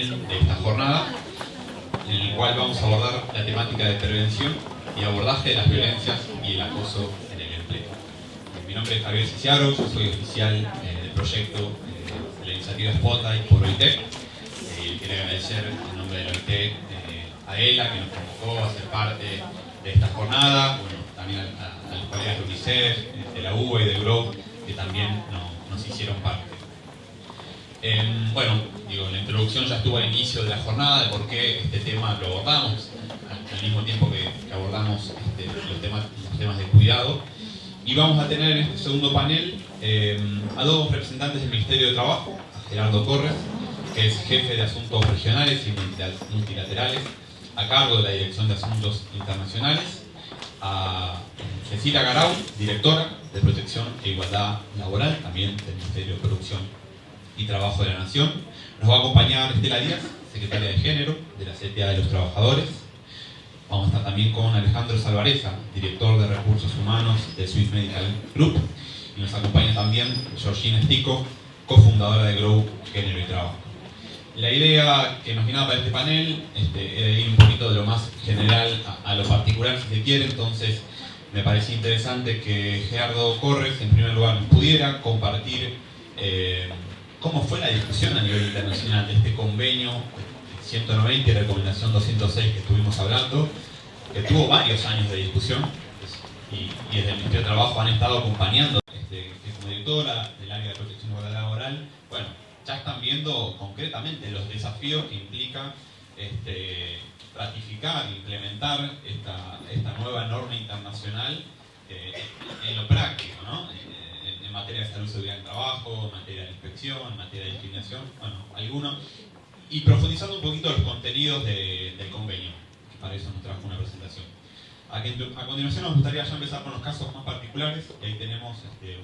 panel de esta jornada, en el cual vamos a abordar la temática de prevención y abordaje de las violencias y el acoso en el empleo. Mi nombre es Javier Ciciaro, yo soy oficial del proyecto de la iniciativa Spotlight por OIT. Quiero agradecer en nombre de la OIT a ELA, que nos convocó a ser parte de esta jornada, bueno, también a los colegas de UNICEF, de la UBA y de GROW, que también nos hicieron parte. Bueno, la introducción ya estuvo al inicio de la jornada de por qué este tema lo abordamos, al mismo tiempo que abordamos los temas de cuidado. Y vamos a tener en este segundo panel a dos representantes del Ministerio de Trabajo, a Gerardo Corres, que es jefe de Asuntos Regionales y Multilaterales, a cargo de la Dirección de Asuntos Internacionales, a Cecilia Garau, directora de Protección e Igualdad Laboral, también del Ministerio de Producción y Trabajo de la Nación. Nos va a acompañar Estela Díaz, secretaria de Género de la CTA de los Trabajadores. Vamos a estar también con Alejandro Salvareza, director de Recursos Humanos de Swiss Medical Group. Y nos acompaña también Georgina Estico, cofundadora de GROW Género y Trabajo. La idea que nos viene para este panel era ir un poquito de lo más general a lo particular, si se quiere. Entonces me parecía interesante que Gerardo Corres, en primer lugar, nos pudiera compartir cómo fue la discusión a nivel internacional de este convenio 190 y recomendación 206 que estuvimos hablando, que tuvo varios años de discusión, y desde el Ministerio de Trabajo han estado acompañando, que como directora del área de protección y igualdad laboral, bueno, ya están viendo concretamente los desafíos que implica ratificar e implementar esta nueva norma internacional en lo práctico, ¿no? En materia de salud, seguridad en trabajo, en materia de inspección, en materia de discriminación, bueno, algunos. Y profundizando un poquito los contenidos del convenio, que para eso nos trajo una presentación. A continuación nos gustaría ya empezar con los casos más particulares, y ahí tenemos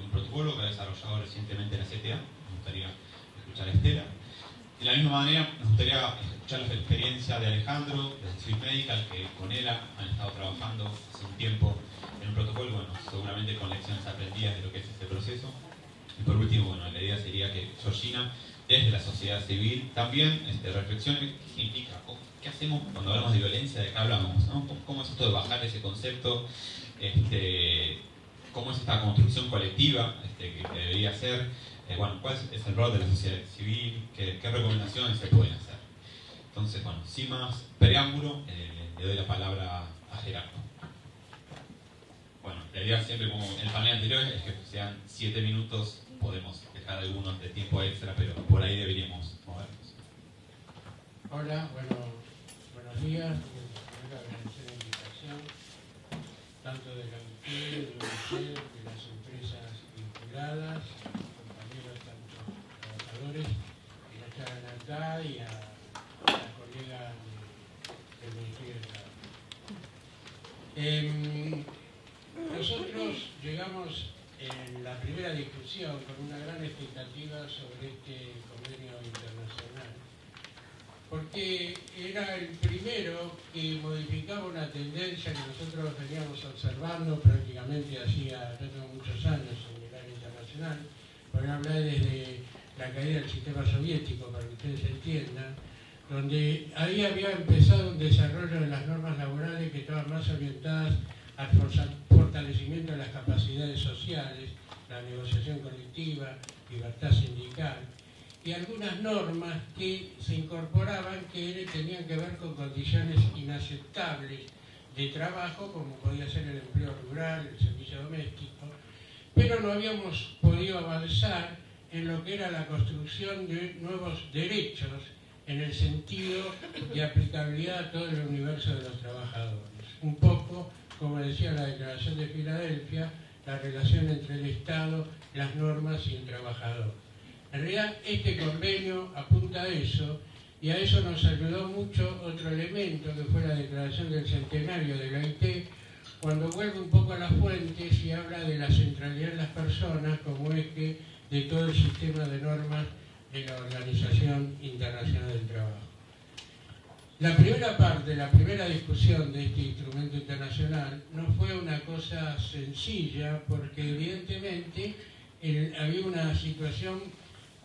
un protocolo que ha desarrollado recientemente la CTA. Nos gustaría escuchar a Estela. De la misma manera, nos gustaría escuchar la experiencia de Alejandro, de Swiss Medical, que con ELA han estado trabajando hace un tiempo en un protocolo, bueno, seguramente con lecciones aprendidas de lo que es este proceso. Y por último, bueno, la idea sería que Georgina, desde la sociedad civil, también reflexione qué significa, qué hacemos cuando hablamos de violencia, de qué hablamos, ¿no? ¿Cómo es esto de bajar ese concepto? ¿Cómo es esta construcción colectiva que debería ser? Bueno, ¿cuál es el rol de la sociedad civil? ¿Qué recomendaciones se pueden hacer? Entonces, bueno, sin más preámbulo, le doy la palabra a Gerardo. Bueno, la idea siempre, como en el panel anterior, es que sean 7 minutos. Podemos dejar algunos de tiempo extra, pero por ahí deberíamos movernos. Hola, buenos días. Quiero agradecer la invitación, tanto de la UNICEF, de UNICEF, de las empresas vinculadas, compañeros, tanto trabajadores que ya están acá, y a la colega del Ministerio de Trabajo. Nosotros llegamos en la primera discusión con una gran expectativa sobre este convenio internacional, porque era el primero que modificaba una tendencia que nosotros veníamos observando prácticamente hacía, ya tengo muchos años en el área internacional, porque hablé desde la caída del sistema soviético, para que ustedes entiendan, donde ahí había empezado un desarrollo de las normas laborales que estaban más orientadas al fortalecimiento de las capacidades sociales, la negociación colectiva, libertad sindical, y algunas normas que se incorporaban que tenían que ver con condiciones inaceptables de trabajo, como podía ser el empleo rural, el servicio doméstico, pero no habíamos podido avanzar en lo que era la construcción de nuevos derechos en el sentido de aplicabilidad a todo el universo de los trabajadores. Un poco, como decía la Declaración de Filadelfia, la relación entre el Estado, las normas y el trabajador. En realidad, este convenio apunta a eso, y a eso nos ayudó mucho otro elemento, que fue la declaración del centenario de la OIT, cuando vuelve un poco a las fuentes y habla de la centralidad de las personas como eje de todo el sistema de normas de la Organización Internacional del Trabajo. La primera parte, la primera discusión de este instrumento internacional no fue una cosa sencilla, porque evidentemente había una situación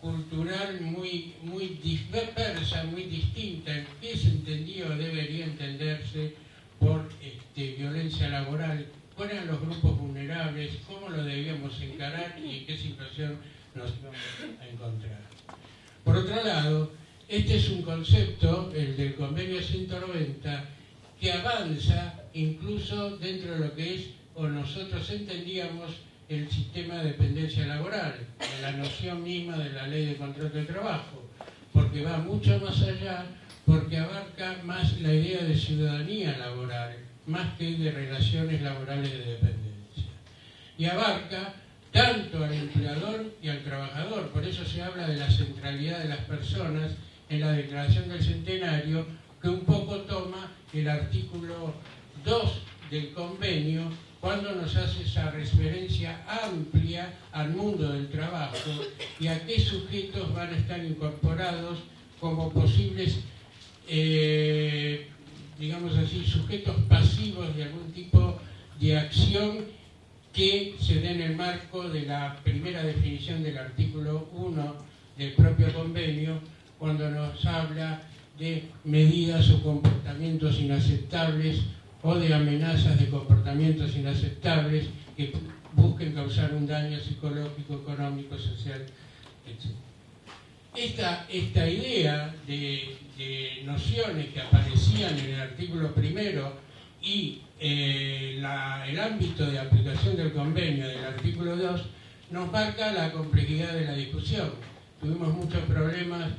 cultural muy dispersa, muy distinta, en qué se entendía o debería entenderse por violencia laboral, cuáles eran los grupos vulnerables, cómo lo debíamos encarar y en qué situación nos íbamos a encontrar. Por otro lado, este es un concepto, el del convenio 190, que avanza incluso dentro de lo que es, o nosotros entendíamos, el sistema de dependencia laboral, de la noción misma de la ley de contrato de trabajo, porque va mucho más allá, porque abarca más la idea de ciudadanía laboral, más que de relaciones laborales de dependencia. Y abarca tanto al empleador y al trabajador, por eso se habla de la centralidad de las personas en la Declaración del Centenario, que un poco toma el artículo 2 del convenio, cuando nos hace esa referencia amplia al mundo del trabajo y a qué sujetos van a estar incorporados como posibles, digamos así, sujetos pasivos de algún tipo de acción que se dé en el marco de la primera definición del artículo 1 del propio convenio, cuando nos habla de medidas o comportamientos inaceptables o de amenazas de comportamientos inaceptables que busquen causar un daño psicológico, económico, social, etc. Esta idea de nociones que aparecían en el artículo primero y el ámbito de aplicación del convenio del artículo 2 nos marca la complejidad de la discusión. Tuvimos muchos problemas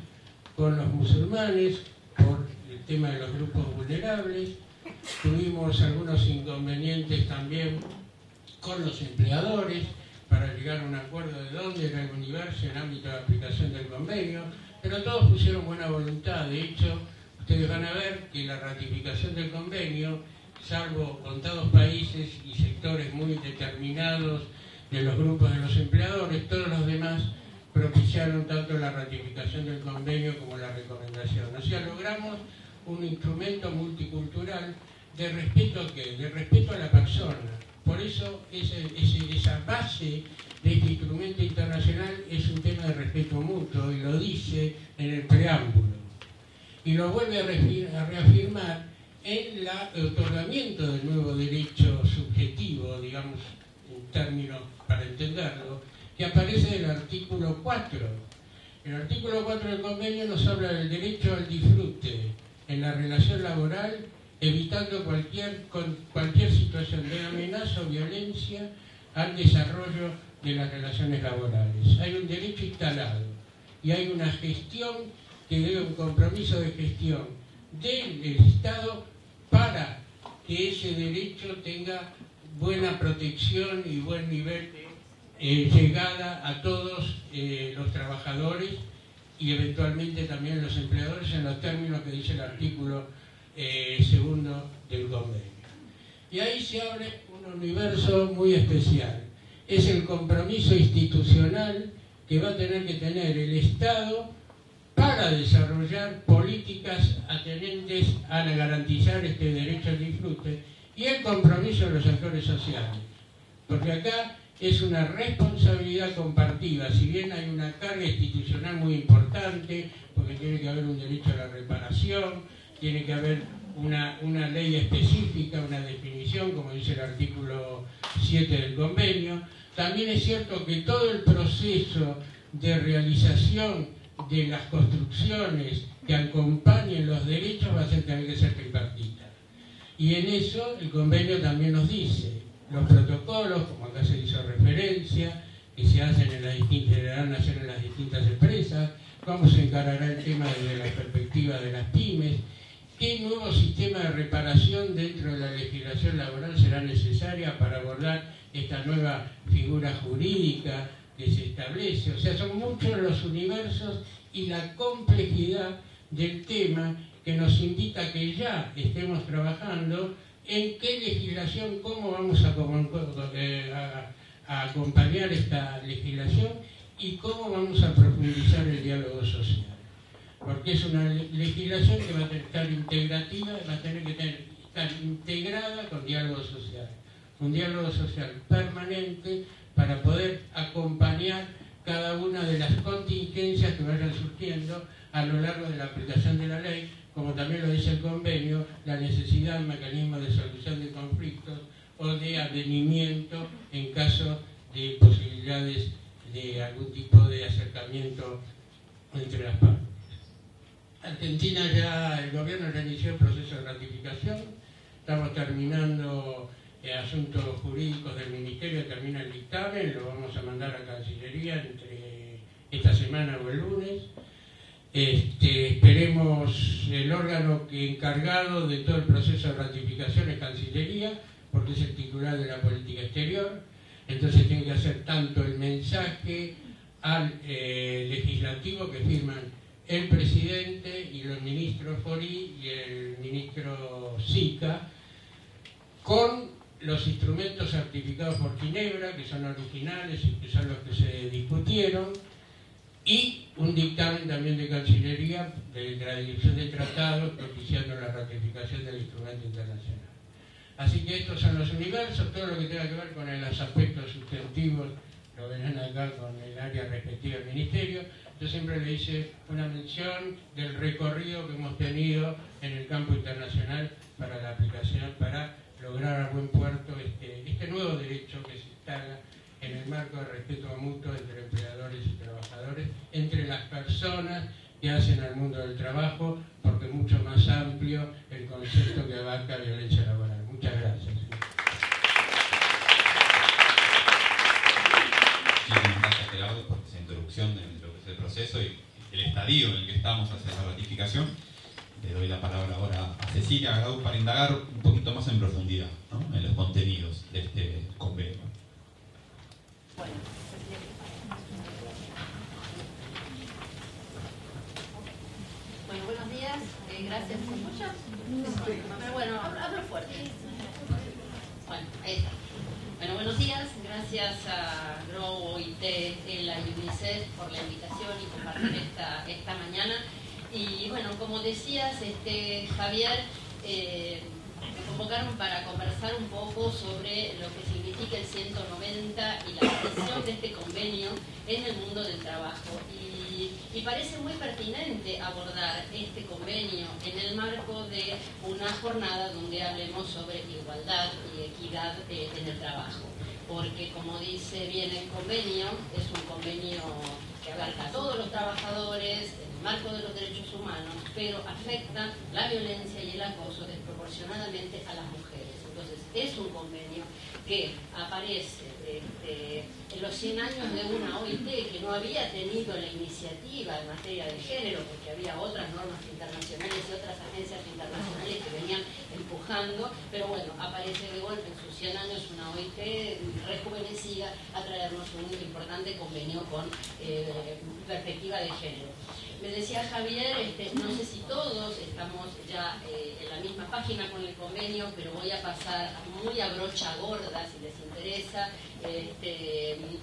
con los musulmanes por el tema de los grupos vulnerables. Tuvimos algunos inconvenientes también con los empleadores para llegar a un acuerdo de dónde era el universo en el ámbito de aplicación del convenio, pero todos pusieron buena voluntad. De hecho, ustedes van a ver que la ratificación del convenio, salvo contados países y sectores muy determinados de los grupos de los empleadores, todos los demás propiciaron tanto la ratificación del convenio como la recomendación. O sea, logramos un instrumento multicultural de respeto a ¿qué? De respeto a la persona. Por eso esa base de este instrumento internacional es un tema de respeto mutuo y lo dice en el preámbulo. Y lo vuelve a reafirmar en el otorgamiento del nuevo derecho subjetivo, digamos, un término para entenderlo, que aparece en el artículo 4. El artículo 4 del convenio nos habla del derecho al disfrute en la relación laboral, evitando cualquier situación de amenaza o violencia al desarrollo de las relaciones laborales. Hay un derecho instalado y hay una gestión que debe un compromiso de gestión del Estado para que ese derecho tenga buena protección y buen nivel de llegada a todos los trabajadores y eventualmente también los empleadores en los términos que dice el artículo segundo del convenio. Y ahí se abre un universo muy especial. Es el compromiso institucional que va a tener que tener el Estado para desarrollar políticas atendientes a garantizar este derecho al disfrute y el compromiso de los actores sociales. Porque acá es una responsabilidad compartida, si bien hay una carga institucional muy importante, porque tiene que haber un derecho a la reparación, tiene que haber una ley específica, una definición, como dice el artículo 7 del convenio. También es cierto que todo el proceso de realización de las construcciones que acompañen los derechos va a tener que ser tripartita. Y en eso el convenio también nos dice, los protocolos, como acá se hizo referencia, que se hacen en las distintas empresas, cómo se encarará el tema desde la perspectiva de las pymes, qué nuevo sistema de reparación dentro de la legislación laboral será necesaria para abordar esta nueva figura jurídica que se establece. O sea, son muchos los universos y la complejidad del tema que nos invita a que ya estemos trabajando en qué legislación, cómo vamos a acompañar esta legislación y cómo vamos a profundizar el diálogo social. Porque es una legislación que va a tener que estar integrativa, va a tener que estar integrada con diálogo social. Un diálogo social permanente para poder acompañar cada una de las contingencias que vayan surgiendo a lo largo de la aplicación de la ley, como también lo dice el convenio, la necesidad de mecanismos de solución de conflictos o de avenimiento en caso de posibilidades de algún tipo de acercamiento entre las partes. Argentina el gobierno ya inició el proceso de ratificación, estamos terminando asuntos jurídicos del Ministerio, termina el dictamen, lo vamos a mandar a Cancillería entre esta semana o el lunes. Esperemos el órgano encargado de todo el proceso de ratificación es Cancillería, porque es el titular de la política exterior, entonces tiene que hacer tanto el mensaje al legislativo que firman el presidente y los ministros Fori y el ministro Sica, con los instrumentos certificados por Ginebra, que son originales y que son los que se discutieron, y un dictamen también de Cancillería de la Dirección de Tratados propiciando la ratificación del instrumento internacional. Así que estos son los universos, todo lo que tenga que ver con los aspectos sustantivos lo verán acá con el área respectiva del Ministerio. Yo siempre le hice una mención del recorrido que hemos tenido en el campo internacional para la aplicación, para lograr a buen puerto este nuevo derecho que se instala en el marco de respeto mutuo entre empleadores y trabajadores, entre las personas que hacen al mundo del trabajo, porque es mucho más amplio el concepto que abarca violencia laboral. Muchas gracias. Muchísimas gracias, Gerardo, por esa introducción de lo que es el proceso y el estadio en el que estamos hacia la ratificación. Le doy la palabra ahora a Cecilia Grau para indagar un poquito más en profundidad, ¿no?, en los contenidos de este convenio. Bueno, buenos días, gracias. ¿Me escuchan? Pero bueno, hablo fuerte. Bueno, ahí está. Bueno, buenos días, gracias a GROW, OIT, ELA y UNICEF por la invitación y compartir esta mañana. Y bueno, como decías, Javier, me convocaron para conversar un poco sobre lo que significa el 190 y la extensión de este convenio en el mundo del trabajo. Y parece muy pertinente abordar este convenio en el marco de una jornada donde hablemos sobre igualdad y equidad en el trabajo. Porque, como dice bien el convenio, es un convenio que abarca a todos los trabajadores en el marco de los derechos humanos, pero afecta la violencia y el acoso desproporcionadamente a las mujeres. Entonces, es un convenio que aparece en los 100 años de una OIT que no había tenido la iniciativa en materia de género, porque había otras normas internacionales y otras agencias internacionales que venían empujando, pero bueno, aparece de golpe en sus 100 años una OIT rejuvenecida a traernos un importante convenio con perspectiva de género. Me decía Javier, no sé si todos estamos ya en la misma página con el convenio, pero voy a pasar muy a brocha gorda, si les interesa,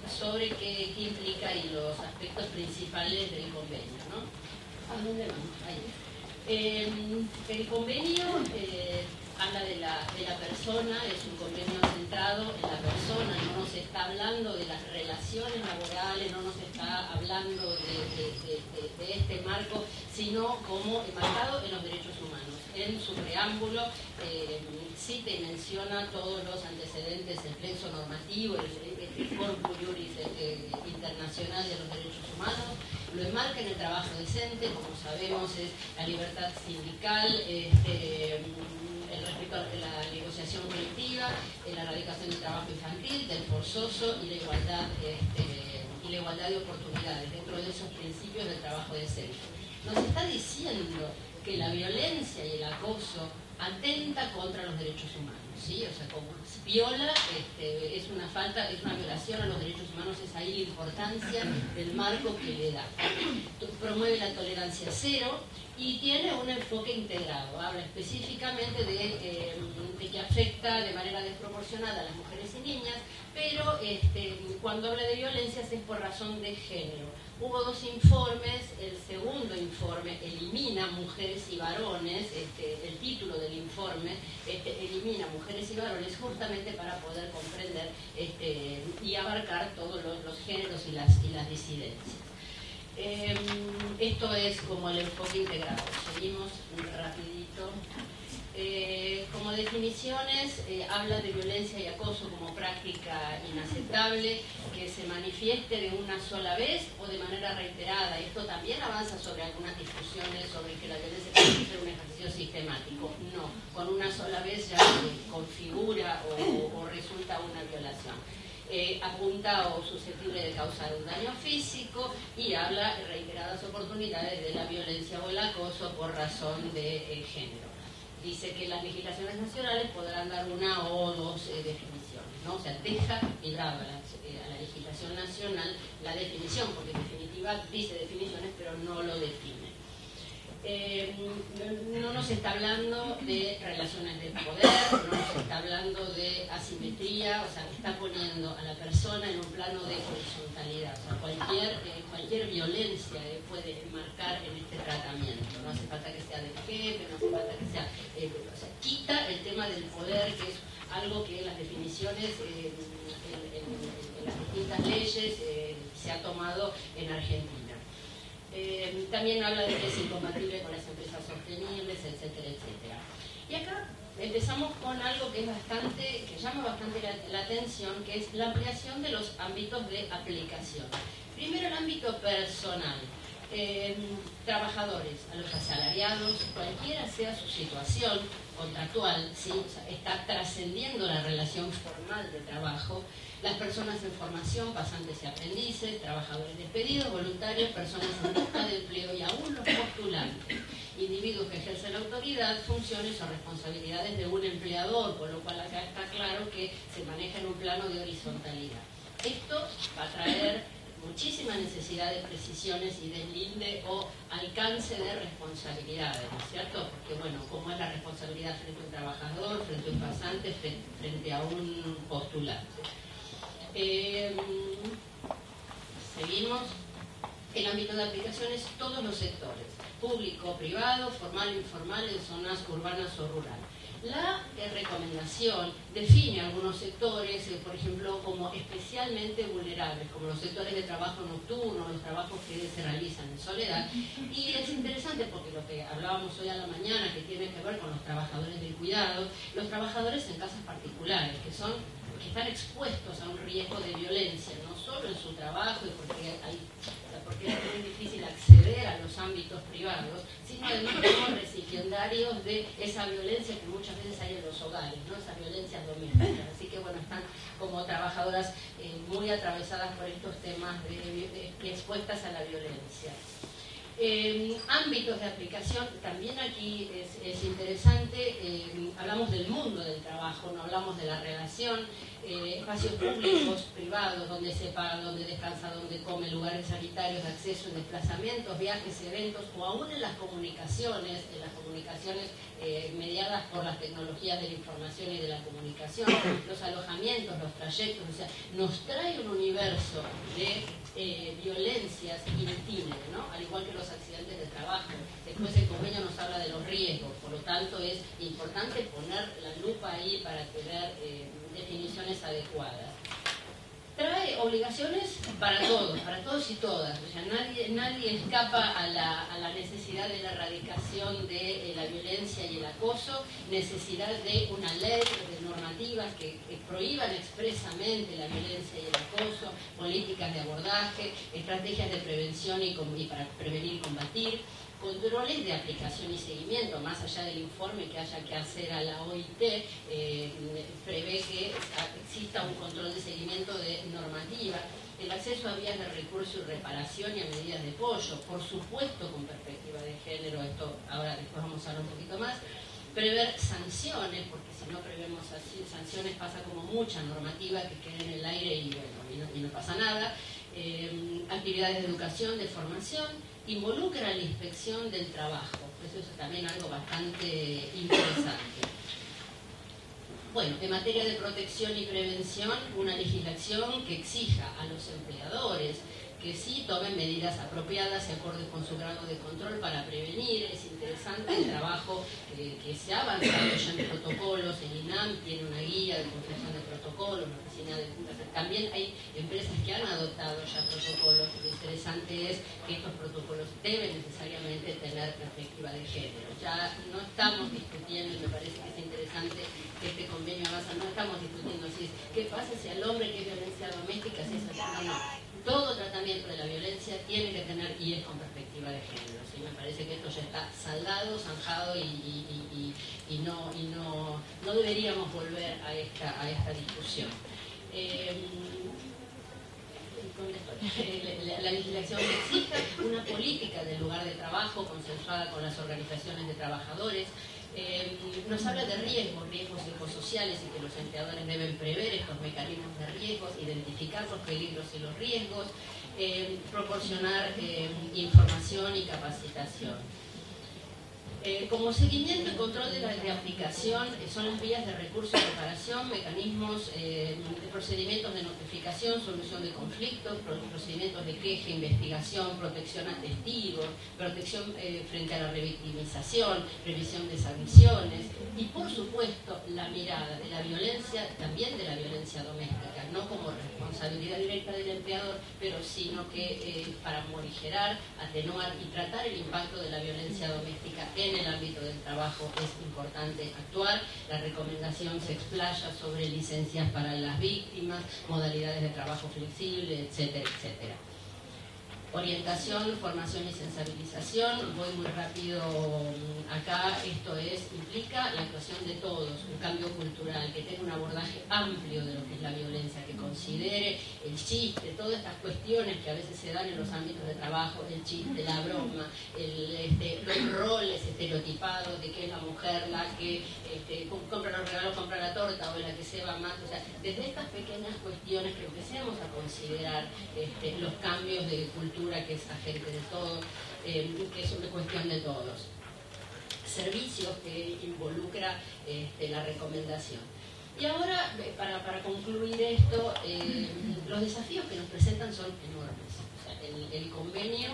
sobre qué implica y los aspectos principales del convenio, ¿no? ¿A dónde vamos? Ahí. El convenio habla de la persona, es un convenio centrado en la persona, no nos está hablando de las relaciones laborales, no nos está hablando de este marco, sino como marcado en los derechos humanos. En su preámbulo cita y menciona todos los antecedentes, el plexo normativo, el corpus juris internacional de los derechos humanos, lo enmarca en el trabajo decente, como sabemos es la libertad sindical, el respeto a la negociación colectiva, la erradicación del trabajo infantil, del forzoso y la igualdad de oportunidades dentro de esos principios del trabajo decente. Nos está diciendo que la violencia y el acoso atenta contra los derechos humanos, ¿sí? O sea, como viola, es una falta, es una violación a los derechos humanos, es ahí la importancia del marco que le da. Promueve la tolerancia cero y tiene un enfoque integrado, habla específicamente de que afecta de manera desproporcionada a las mujeres y niñas, pero cuando habla de violencias es por razón de género. Hubo dos informes, el segundo informe elimina mujeres y varones, el título del informe elimina mujeres y varones justamente para poder comprender y y abarcar todos los géneros y las disidencias. Esto es como el enfoque integrado. Seguimos rapidito. Como definiciones, habla de violencia y acoso como práctica inaceptable que se manifieste de una sola vez o de manera reiterada. Esto también avanza sobre algunas discusiones sobre que la violencia puede ser un ejercicio sistemático. No, con una sola vez ya configura o resulta una violación. Apunta o susceptible de causar un daño físico y habla en reiteradas oportunidades de la violencia o el acoso por razón de género. Dice que las legislaciones nacionales podrán dar una o dos definiciones, ¿no? O sea, deja librado a la legislación nacional la definición, porque en definitiva dice definiciones pero no lo define. No nos está hablando de relaciones de poder, no nos está hablando de asimetría, o sea, está poniendo a la persona en un plano de horizontalidad. O sea, cualquier violencia puede enmarcar en este tratamiento. No hace falta que sea del jefe, no hace falta que sea... o sea, quita el tema del poder, que es algo que en las definiciones, en las distintas leyes, se ha tomado en Argentina. También habla de que es incompatible con las empresas sostenibles, etcétera, etcétera. Y acá empezamos con algo que llama bastante la atención, que es la ampliación de los ámbitos de aplicación. Primero el ámbito personal. Trabajadores, a los asalariados, cualquiera sea su situación contractual, ¿sí? O sea, está trascendiendo la relación formal de trabajo. Las personas en formación, pasantes y aprendices, trabajadores despedidos, voluntarios, personas en busca de empleo y aún los postulantes, individuos que ejercen autoridad, funciones o responsabilidades de un empleador, con lo cual acá está claro que se maneja en un plano de horizontalidad. Esto va a traer muchísima necesidad de precisiones y deslinde o alcance de responsabilidades, ¿no es cierto? Porque, bueno, ¿cómo es la responsabilidad frente a un trabajador, frente a un pasante, frente a un postulante? Seguimos. El ámbito de aplicación es todos los sectores, público, privado, formal, informal, en zonas urbanas o rurales. La recomendación define algunos sectores, por ejemplo, como especialmente vulnerables, como los sectores de trabajo nocturno, los trabajos que se realizan en soledad. Y es interesante porque lo que hablábamos hoy a la mañana, que tiene que ver con los trabajadores del cuidado, los trabajadores en casas particulares, que están expuestos a un riesgo de violencia, no solo en su trabajo y porque es muy difícil acceder a los ámbitos privados, sino además como recipiendarios de esa violencia que muchas veces hay en los hogares, ¿no? Esas violencias domésticas. Así que, bueno, están como trabajadoras muy atravesadas por estos temas expuestas a la violencia. Ámbitos de aplicación, también aquí es interesante, hablamos del mundo del trabajo, no hablamos de la relación, espacios públicos, privados, donde se paga, donde descansa, donde come, lugares sanitarios de acceso en desplazamientos, viajes, eventos, o aún en las comunicaciones mediadas por las tecnologías de la información y de la comunicación, los alojamientos, los trayectos, o sea, nos trae un universo de violencias itinerables, ¿no? Al igual que los accidentes de trabajo. Después el convenio nos habla de los riesgos, por lo tanto es importante poner la lupa ahí para tener definiciones adecuadas. Trae obligaciones para todos y todas. O sea, nadie escapa a la necesidad de la erradicación de la violencia y el acoso, necesidad de una ley, de normativas que prohíban expresamente la violencia y el acoso, políticas de abordaje, estrategias de prevención y para prevenir y combatir, controles de aplicación y seguimiento, más allá del informe que haya que hacer a la OIT, prevé que exista un control de seguimiento de normativa, el acceso a vías de recurso y reparación y a medidas de apoyo, por supuesto con perspectiva de género, esto ahora después vamos a hablar un poquito más, prever sanciones, porque si no prevemos así, sanciones pasa como mucha normativa que queda en el aire y bueno, y no pasa nada, actividades de educación, de formación, involucra la inspección del trabajo, eso es también algo bastante interesante. Bueno, en materia de protección y prevención, una legislación que exija a los empleadores que sí tomen medidas apropiadas y acordes con su grado de control para prevenir. Es interesante el trabajo que se ha avanzado ya en protocolos. El INAM tiene una guía de confección de protocolos, la oficina de... También hay empresas que han adoptado ya protocolos. Lo interesante es que estos protocolos deben necesariamente tener perspectiva de género. Ya no estamos discutiendo, y me parece que es interesante que este convenio avanza, no estamos discutiendo si es qué pasa si al hombre que es violencia doméstica, si es así, no. Todo tratamiento de la violencia tiene que tener y es con perspectiva de género. ¿Sí? Me parece que esto ya está saldado, zanjado y no deberíamos volver a esta discusión. La legislación exige una política del lugar de trabajo consensuada con las organizaciones de trabajadores. Nos habla de riesgos psicosociales y que los empleadores deben prever estos mecanismos de riesgos, identificar los peligros y los riesgos, proporcionar información y capacitación. Como seguimiento y control de la aplicación son las vías de recurso y reparación, mecanismos de procedimientos de notificación, solución de conflictos, procedimientos de queja, investigación, protección a testigos, protección frente a la revictimización, revisión de sanciones y, por supuesto, la mirada de la violencia, también de la violencia doméstica, no como responsabilidad directa del empleador, pero sino que para morigerar, atenuar y tratar el impacto de la violencia doméstica en el ámbito del trabajo es importante actuar. La recomendación se explaya sobre licencias para las víctimas, modalidades de trabajo flexible, etcétera, etcétera. Orientación, formación y sensibilización. Voy muy rápido acá. Esto implica la actuación de todos, un cambio cultural, que tenga un abordaje amplio de lo que es la violencia, que considere el chiste, todas estas cuestiones que a veces se dan en los ámbitos de trabajo, el chiste, la broma, los roles estereotipados de que es la mujer la que compra los regalos, compra la torta, o la que se va más. O sea, desde estas pequeñas cuestiones que empecemos a considerar los cambios de cultura, que es agente de todo, que es una cuestión de todos. Servicios que involucra la recomendación. Y ahora, para concluir esto, los desafíos que nos presentan son enormes. O sea, el convenio,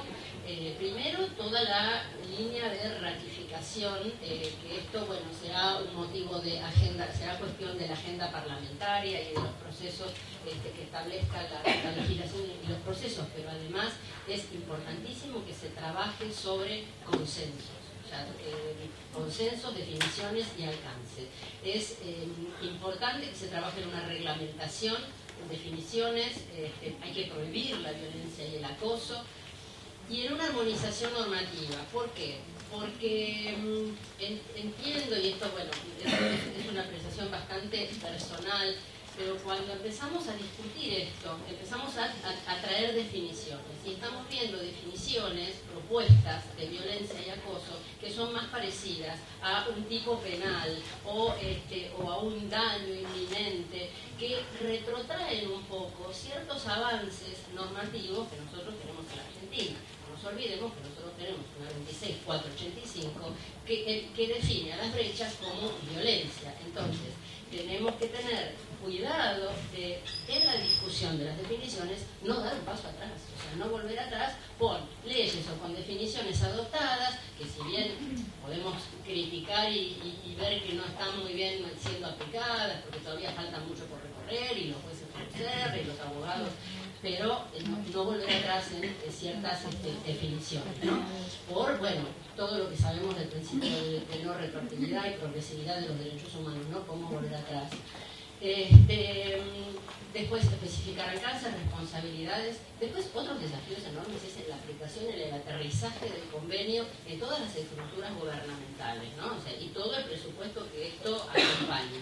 primero, toda la línea de ratificación, que esto, bueno, será un motivo de agenda, será cuestión de la agenda parlamentaria y de los procesos que establezca la legislación y los procesos, pero además es importantísimo que se trabaje sobre consensos. O sea, consensos, definiciones y alcance. Es importante que se trabaje en una reglamentación, en definiciones, hay que prohibir la violencia y el acoso, y en una armonización normativa. ¿Por qué? Porque entiendo, y esto, bueno, es una apreciación bastante personal, pero cuando empezamos a discutir esto, empezamos a traer definiciones, y estamos viendo definiciones, propuestas de violencia y acoso que son más parecidas a un tipo penal o a un daño inminente, que retrotraen un poco ciertos avances normativos que nosotros tenemos en la Argentina. No nos olvidemos que nosotros tenemos una 26485 que define a las brechas como violencia. Entonces, tenemos que tener cuidado de, en la discusión de las definiciones, no dar un paso atrás, o sea, no volver atrás con leyes o con definiciones adoptadas, que si bien podemos criticar y ver que no están muy bien siendo aplicadas, porque todavía falta mucho por recorrer, y los jueces por ser, y los abogados, pero no volver atrás en ciertas definiciones, ¿no? Por, bueno, todo lo que sabemos del principio de no retroactividad y progresividad de los derechos humanos, ¿no? Cómo volver atrás. Después especificar alcances, responsabilidades. Después otros desafíos enormes es la aplicación y el aterrizaje del convenio en todas las estructuras gubernamentales, ¿no? O sea, y todo el presupuesto que esto acompaña.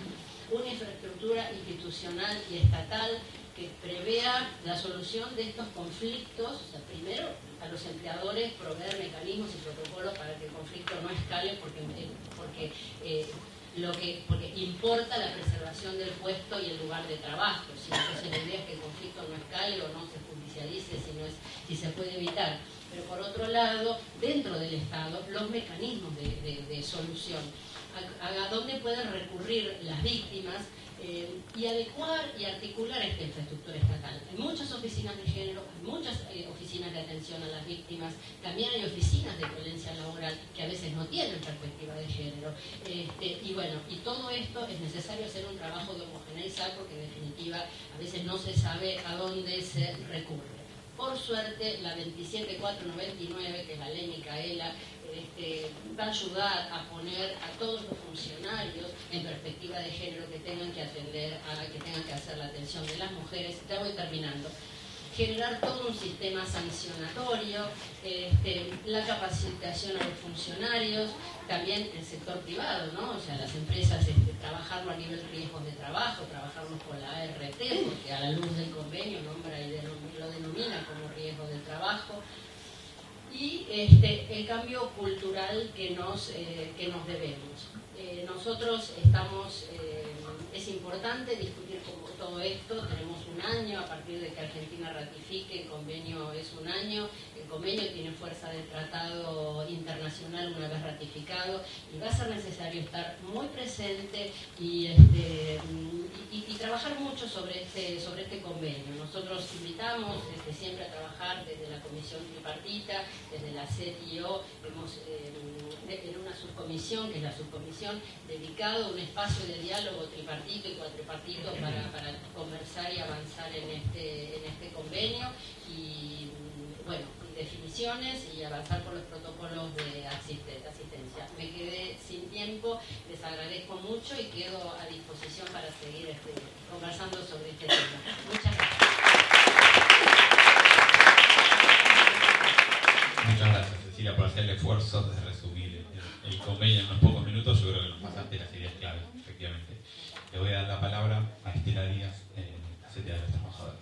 Una infraestructura institucional y estatal que prevea la solución de estos conflictos. O sea, primero a los empleadores proveer mecanismos y protocolos para que el conflicto no escale, porque importa la preservación del puesto y el lugar de trabajo. Si entonces la idea es que el conflicto no escale o no se judicialice, si se puede evitar. Pero por otro lado, dentro del Estado, los mecanismos de solución. A dónde pueden recurrir las víctimas y adecuar y articular esta infraestructura estatal. En muchas oficinas de género, hay muchas oficinas de atención a las víctimas, también hay oficinas de violencia laboral que a veces no tienen perspectiva de género. Y bueno, y todo esto es necesario hacer un trabajo de homogeneizar porque en definitiva a veces no se sabe a dónde se recurre. Por suerte, la 27499, que es la ley Micaela, va a ayudar a poner a todos los funcionarios en perspectiva de género que tengan que atender, que tengan que hacer la atención de las mujeres. Ya voy terminando. Generar todo un sistema sancionatorio, la capacitación a los funcionarios, también el sector privado, ¿no? O sea, las empresas, trabajarlo a nivel riesgos de trabajo, trabajarlo con la ART, porque a la luz del convenio nombra y lo denomina como riesgo de trabajo. Y el cambio cultural que nos debemos. Nosotros estamos, es importante discutir todo esto, tenemos un año, a partir de que Argentina ratifique, el convenio es un año, el convenio tiene fuerza del tratado internacional una vez ratificado, y va a ser necesario estar muy presente y trabajar mucho sobre este convenio. Nosotros invitamos siempre a trabajar desde la comisión tripartita, desde la CEDIO, en una subcomisión, que es la subcomisión dedicada a un espacio de diálogo tripartito y cuatripartito para conversar y avanzar en este convenio, y bueno, definiciones y avanzar por los protocolos de asistencia. Me quedé sin tiempo, les agradezco mucho y quedo a disposición para seguir conversando sobre este tema. Muchas gracias. Muchas gracias, Cecilia, por hacer el esfuerzo de resumir el convenio en unos pocos minutos. Yo creo que nos pasaste las ideas clave, efectivamente. Le voy a dar la palabra a Estela Díaz, secretaria de los Trabajadores.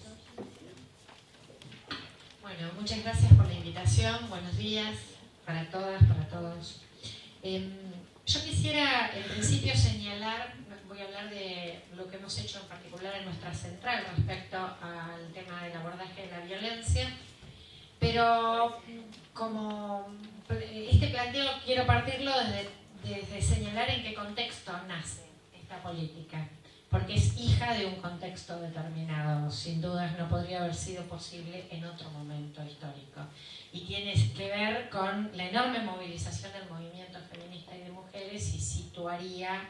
Bueno, muchas gracias por la invitación. Buenos días para todas, para todos. Yo quisiera en principio señalar, voy a hablar de lo que hemos hecho en particular en nuestra central respecto al tema del abordaje de la violencia, pero como este planteo quiero partirlo desde señalar en qué contexto nace esta política, porque es hija de un contexto determinado, sin dudas no podría haber sido posible en otro momento histórico, y tiene que ver con la enorme movilización del movimiento feminista y de mujeres, y situaría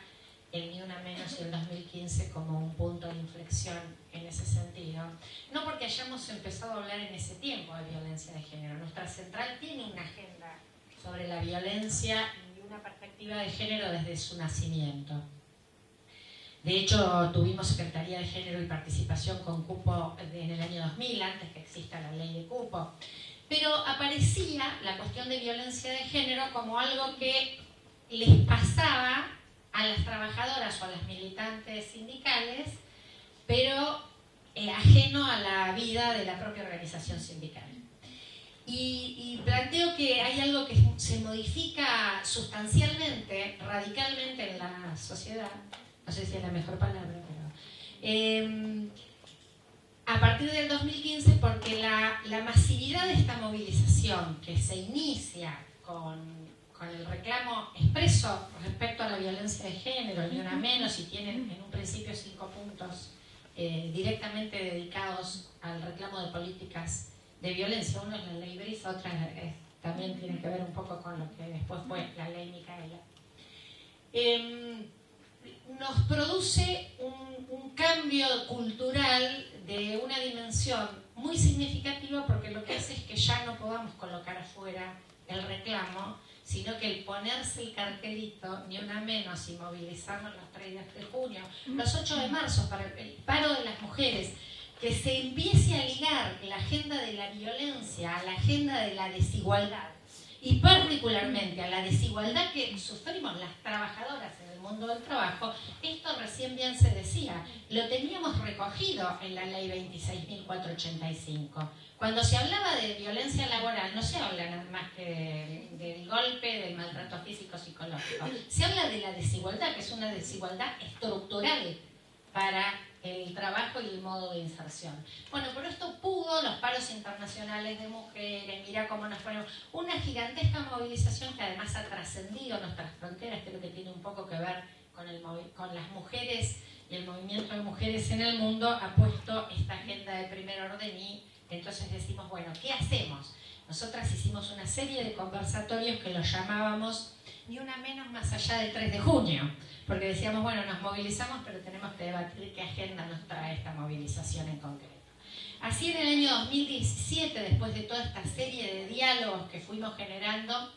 el Ni Una Menos y el 2015 como un punto de inflexión en ese sentido. No porque hayamos empezado a hablar en ese tiempo de violencia de género, nuestra central tiene una agenda sobre la violencia y una perspectiva de género desde su nacimiento. De hecho, tuvimos Secretaría de Género y Participación con cupo en el año 2000, antes que exista la ley de cupo. Pero aparecía la cuestión de violencia de género como algo que les pasaba a las trabajadoras o a las militantes sindicales, pero ajeno a la vida de la propia organización sindical. Y planteo que hay algo que se modifica sustancialmente, radicalmente en la sociedad, no sé si es la mejor palabra, pero a partir del 2015, porque la masividad de esta movilización que se inicia con el reclamo expreso respecto a la violencia de género, Ni Una Menos, y tienen en un principio 5 puntos directamente dedicados al reclamo de políticas de violencia. Uno es la ley Brisa, otra también tiene que ver un poco con lo que después fue la ley Micaela. Nos produce un cambio cultural de una dimensión muy significativa, porque lo que hace es que ya no podamos colocar afuera el reclamo, sino que el ponerse el cartelito, Ni Una Menos, y movilizarnos los 3 de junio, los 8 de marzo para el paro de las mujeres, que se empiece a ligar la agenda de la violencia a la agenda de la desigualdad, y particularmente a la desigualdad que sufrimos las trabajadoras en el mundo del trabajo. Esto recién bien se decía, lo teníamos recogido en la ley 26.485. Cuando se hablaba de violencia laboral, no se habla nada más que del golpe, del maltrato físico psicológico. Se habla de la desigualdad, que es una desigualdad estructural para el trabajo y el modo de inserción. Bueno, por esto pudo los paros internacionales de mujeres, mira cómo nos fueron, una gigantesca movilización que además ha trascendido nuestras fronteras, creo que tiene un poco que ver con las mujeres y el movimiento de mujeres en el mundo, ha puesto esta agenda de 1 orden y entonces decimos, bueno, ¿qué hacemos? Nosotras hicimos una serie de conversatorios que los llamábamos ni una menos más allá del 3 de junio, porque decíamos, bueno, nos movilizamos, pero tenemos que debatir qué agenda nos trae esta movilización en concreto. Así en el año 2017, después de toda esta serie de diálogos que fuimos generando,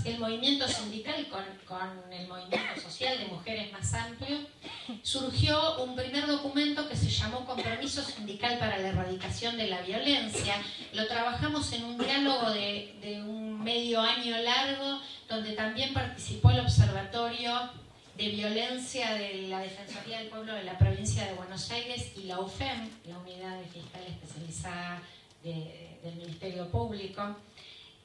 el movimiento sindical con el movimiento social de mujeres más amplio, surgió un primer documento que se llamó Compromiso Sindical para la Erradicación de la Violencia. Lo trabajamos en un diálogo de un medio año largo, donde también participó el Observatorio de Violencia de la Defensoría del Pueblo de la Provincia de Buenos Aires y la UFEM, la Unidad de Fiscal Especializada del Ministerio Público.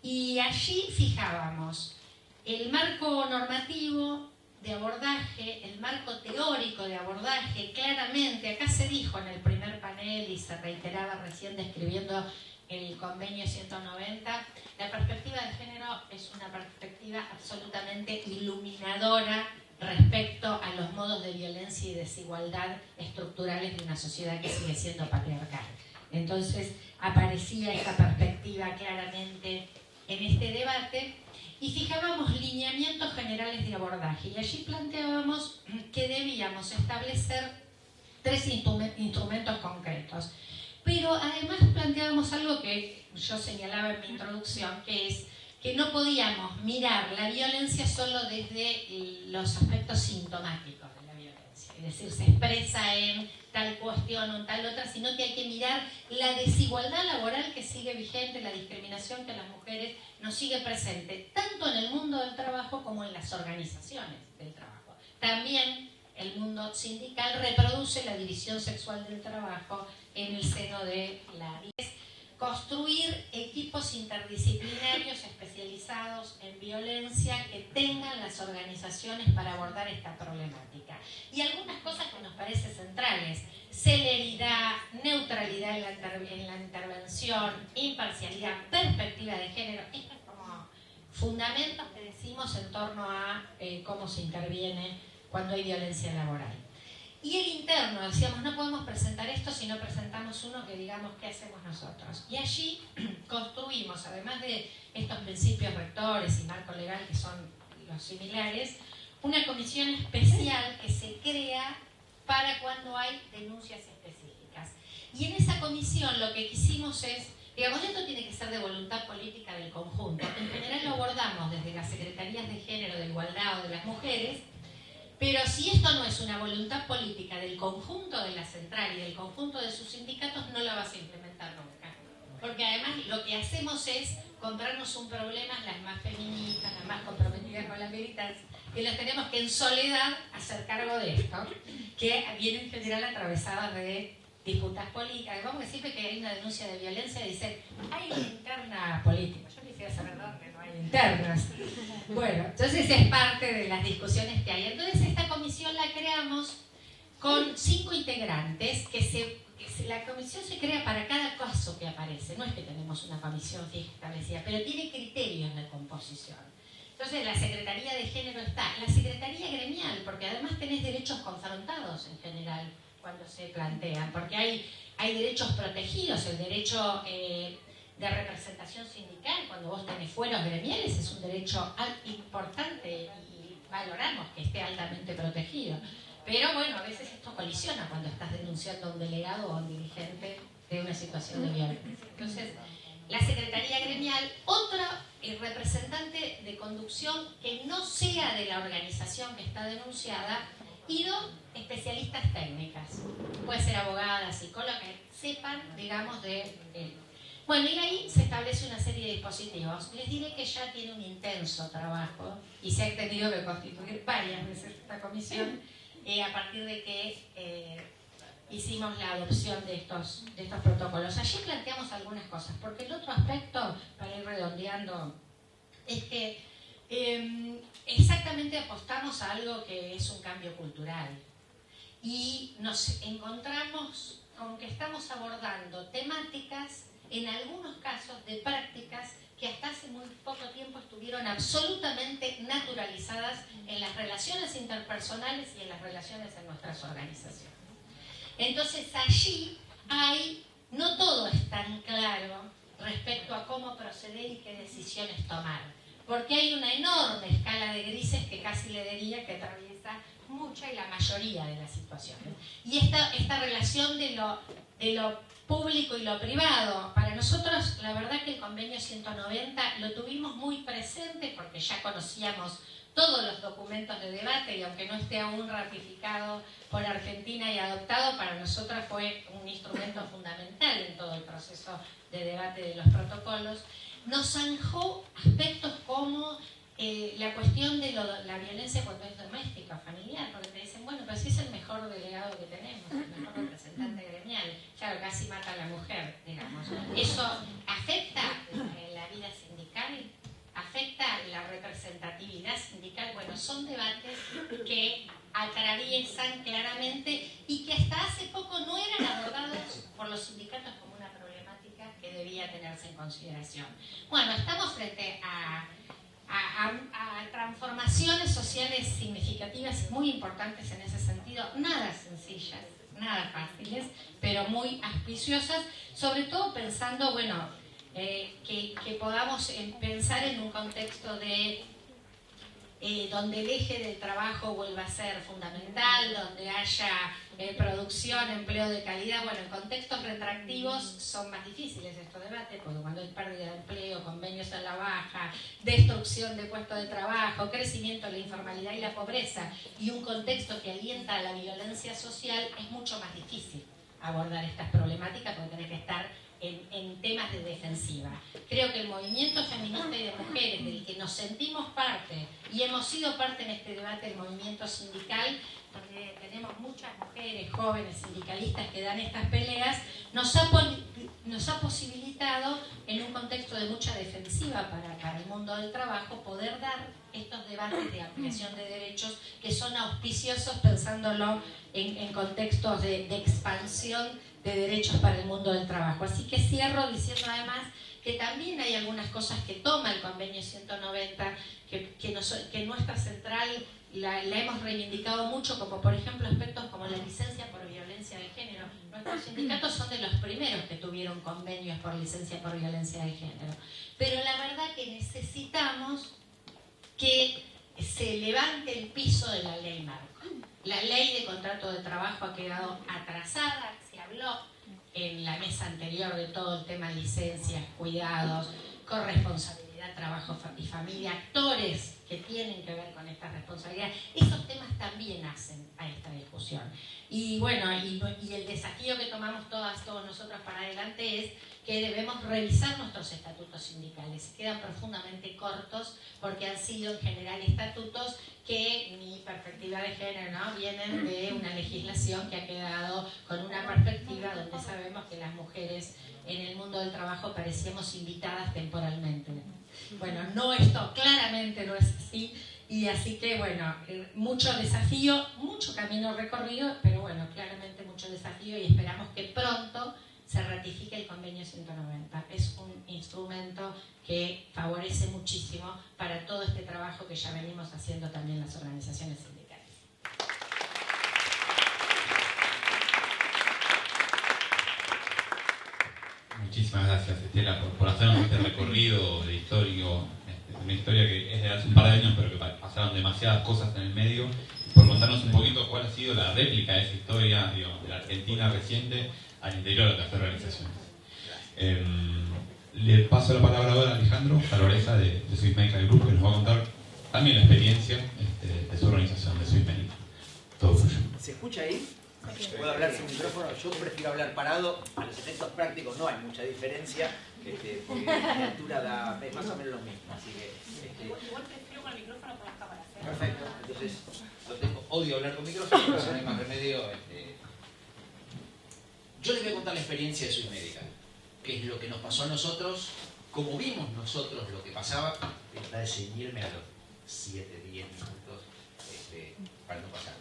Y allí fijábamos el marco normativo de abordaje, el marco teórico de abordaje, claramente, acá se dijo en el primer panel y se reiteraba recién describiendo el convenio 190, la perspectiva de género es una perspectiva absolutamente iluminadora respecto a los modos de violencia y desigualdad estructurales de una sociedad que sigue siendo patriarcal. Entonces aparecía esta perspectiva claramente en este debate y fijábamos lineamientos generales de abordaje y allí planteábamos que debíamos establecer 3 instrumentos concretos. Pero además planteábamos algo que yo señalaba en mi introducción, que es que no podíamos mirar la violencia solo desde los aspectos sintomáticos de la violencia, es decir, se expresa en tal cuestión o en tal otra, sino que hay que mirar la desigualdad laboral que sigue vigente, la discriminación que las mujeres nos sigue presente, tanto en el mundo del trabajo como en las organizaciones del trabajo. También el mundo sindical reproduce la división sexual del trabajo en el seno de la construir equipos interdisciplinarios especializados en violencia que tengan las organizaciones para abordar esta problemática. Y algunas cosas que nos parecen centrales: celeridad, neutralidad en la intervención, imparcialidad, perspectiva de género. Estos como fundamentos que decimos en torno a cómo se interviene cuando hay violencia laboral. Y el interno, decíamos, no podemos presentar esto si no presentamos uno que digamos qué hacemos nosotros. Y allí construimos, además de estos principios rectores y marco legal que son los similares, una comisión especial que se crea para cuando hay denuncias específicas. Y en esa comisión lo que quisimos es, digamos, esto tiene que ser de voluntad política del conjunto. En general lo abordamos desde las secretarías de género, de igualdad o de las mujeres. Pero si esto no es una voluntad política del conjunto de la central y del conjunto de sus sindicatos, no la vas a implementar nunca. Porque además lo que hacemos es comprarnos un problema, las más feministas, las más comprometidas con la militancia, que las tenemos que en soledad hacer cargo de esto, que viene en general atravesadas de disputas políticas. Vamos a decir que hay una denuncia de violencia y dicen, hay una interna política. Yo quisiera saber dónde no hay internas. Bueno, entonces es parte de las discusiones que hay. Entonces esta comisión la creamos con 5 integrantes, la comisión se crea para cada caso que aparece. No es que tenemos una comisión fija establecida, pero tiene criterios de composición. Entonces la Secretaría de Género está, la Secretaría Gremial, porque además tenés derechos confrontados en general cuando se plantean, porque hay derechos protegidos, el derecho de representación sindical, cuando vos tenés fueros gremiales, es un derecho importante y valoramos que esté altamente protegido. Pero bueno, a veces esto colisiona cuando estás denunciando a un delegado o a un dirigente de una situación de violencia. Entonces, la Secretaría Gremial, otra representante de conducción que no sea de la organización que está denunciada, y 2 especialistas técnicas. Puede ser abogada, psicóloga, que sepan, digamos, Bueno, y ahí se establece una serie de dispositivos. Les diré que ya tiene un intenso trabajo y se ha tenido que constituir varias veces esta comisión a partir de que hicimos la adopción de estos protocolos. Allí planteamos algunas cosas, porque el otro aspecto, para ir redondeando, es que exactamente apostamos a algo que es un cambio cultural y nos encontramos con que estamos abordando temáticas, en algunos casos de prácticas que hasta hace muy poco tiempo estuvieron absolutamente naturalizadas en las relaciones interpersonales y en las relaciones en nuestras organizaciones. Entonces allí no todo es tan claro respecto a cómo proceder y qué decisiones tomar, porque hay una enorme escala de grises que casi le diría que atraviesa mucha y la mayoría de las situaciones. Y esta relación de lo público y lo privado, para nosotros la verdad que el convenio 190 lo tuvimos muy presente porque ya conocíamos todos los documentos de debate y aunque no esté aún ratificado por Argentina y adoptado, para nosotros fue un instrumento fundamental en todo el proceso de debate de los protocolos. Nos zanjó aspectos como la cuestión de la violencia cuando es doméstica, familiar, porque te dicen, bueno, pero si es el mejor delegado que tenemos, el mejor representante gremial, claro, casi mata a la mujer, digamos. ¿Eso afecta la vida sindical? ¿Afecta la representatividad sindical? Bueno, son debates que atraviesan claramente y que hasta hace poco no eran abordados por los sindicatos como una problemática que debía tenerse en consideración. Bueno, estamos frente a transformaciones sociales significativas y muy importantes en ese sentido, nada sencillas, nada fáciles, pero muy auspiciosas, sobre todo pensando, bueno, que podamos pensar en un contexto de donde el eje del trabajo vuelva a ser fundamental, donde haya producción, empleo de calidad. Bueno, en contextos retractivos son más difíciles estos debates, porque cuando hay pérdida de empleo, convenios a la baja, destrucción de puestos de trabajo, crecimiento de la informalidad y la pobreza, y un contexto que alienta a la violencia social, es mucho más difícil abordar estas problemáticas porque tenés que estar en temas de defensiva. Creo que el movimiento feminista y de mujeres, del que nos sentimos parte y hemos sido parte en este debate del movimiento sindical, donde tenemos muchas mujeres jóvenes sindicalistas que dan estas peleas, nos ha posibilitado, en un contexto de mucha defensiva para el mundo del trabajo, poder dar estos debates de ampliación de derechos que son auspiciosos pensándolo en contextos de expansión de derechos para el mundo del trabajo. Así que cierro diciendo además que también hay algunas cosas que toma el convenio 190 que nuestra central la hemos reivindicado mucho, como por ejemplo aspectos como la licencia por violencia de género. Nuestros sindicatos son de los primeros que tuvieron convenios por licencia por violencia de género, pero la verdad que necesitamos que se levante el piso de la ley marco. La ley de contrato de trabajo ha quedado atrasada, se habló en la mesa anterior de todo el tema de licencias, cuidados, corresponsabilidad, trabajo y familia, actores que tienen que ver con esta responsabilidad. Esos temas también hacen a esta discusión. Y bueno, y el desafío que tomamos todos nosotros para adelante es que debemos revisar nuestros estatutos sindicales. Quedan profundamente cortos porque han sido en general estatutos que mi perspectiva de género, ¿no?, vienen de una legislación que ha quedado con una perspectiva donde sabemos que las mujeres en el mundo del trabajo parecíamos invitadas temporalmente. Bueno, esto claramente no es así, y así que bueno, mucho desafío, mucho camino recorrido, pero bueno, claramente mucho desafío, y esperamos que pronto se ratifique el convenio 190. Es un instrumento que favorece muchísimo para todo este trabajo que ya venimos haciendo también las organizaciones sindicales. Muchísimas gracias, Estela, por hacernos este recorrido de histórico, una historia que es de hace un par de años, pero que pasaron demasiadas cosas en el medio, por contarnos un poquito cuál ha sido la réplica de esa historia, de la Argentina reciente al interior de las organizaciones. Le paso la palabra ahora a Alejandro Caloreza de Swiss Medical Group, que nos va a contar también la experiencia de su organización, de Swiss Medical. Todo suyo. ¿Se escucha ahí? ¿Puedo hablar sin micrófono? Yo prefiero hablar parado. A los efectos prácticos no hay mucha diferencia, porque mi altura es más o menos lo mismo. Así que, Igual prefiero con el micrófono por las cámaras. perfecto. Entonces, odio hablar con micrófono, pero no hay más remedio. Yo les voy a contar la experiencia de Swiss Medical, que es lo que nos pasó a nosotros, cómo vimos nosotros lo que pasaba. Voy a tratar de ceñirme a los 7-10 minutos para no pasar.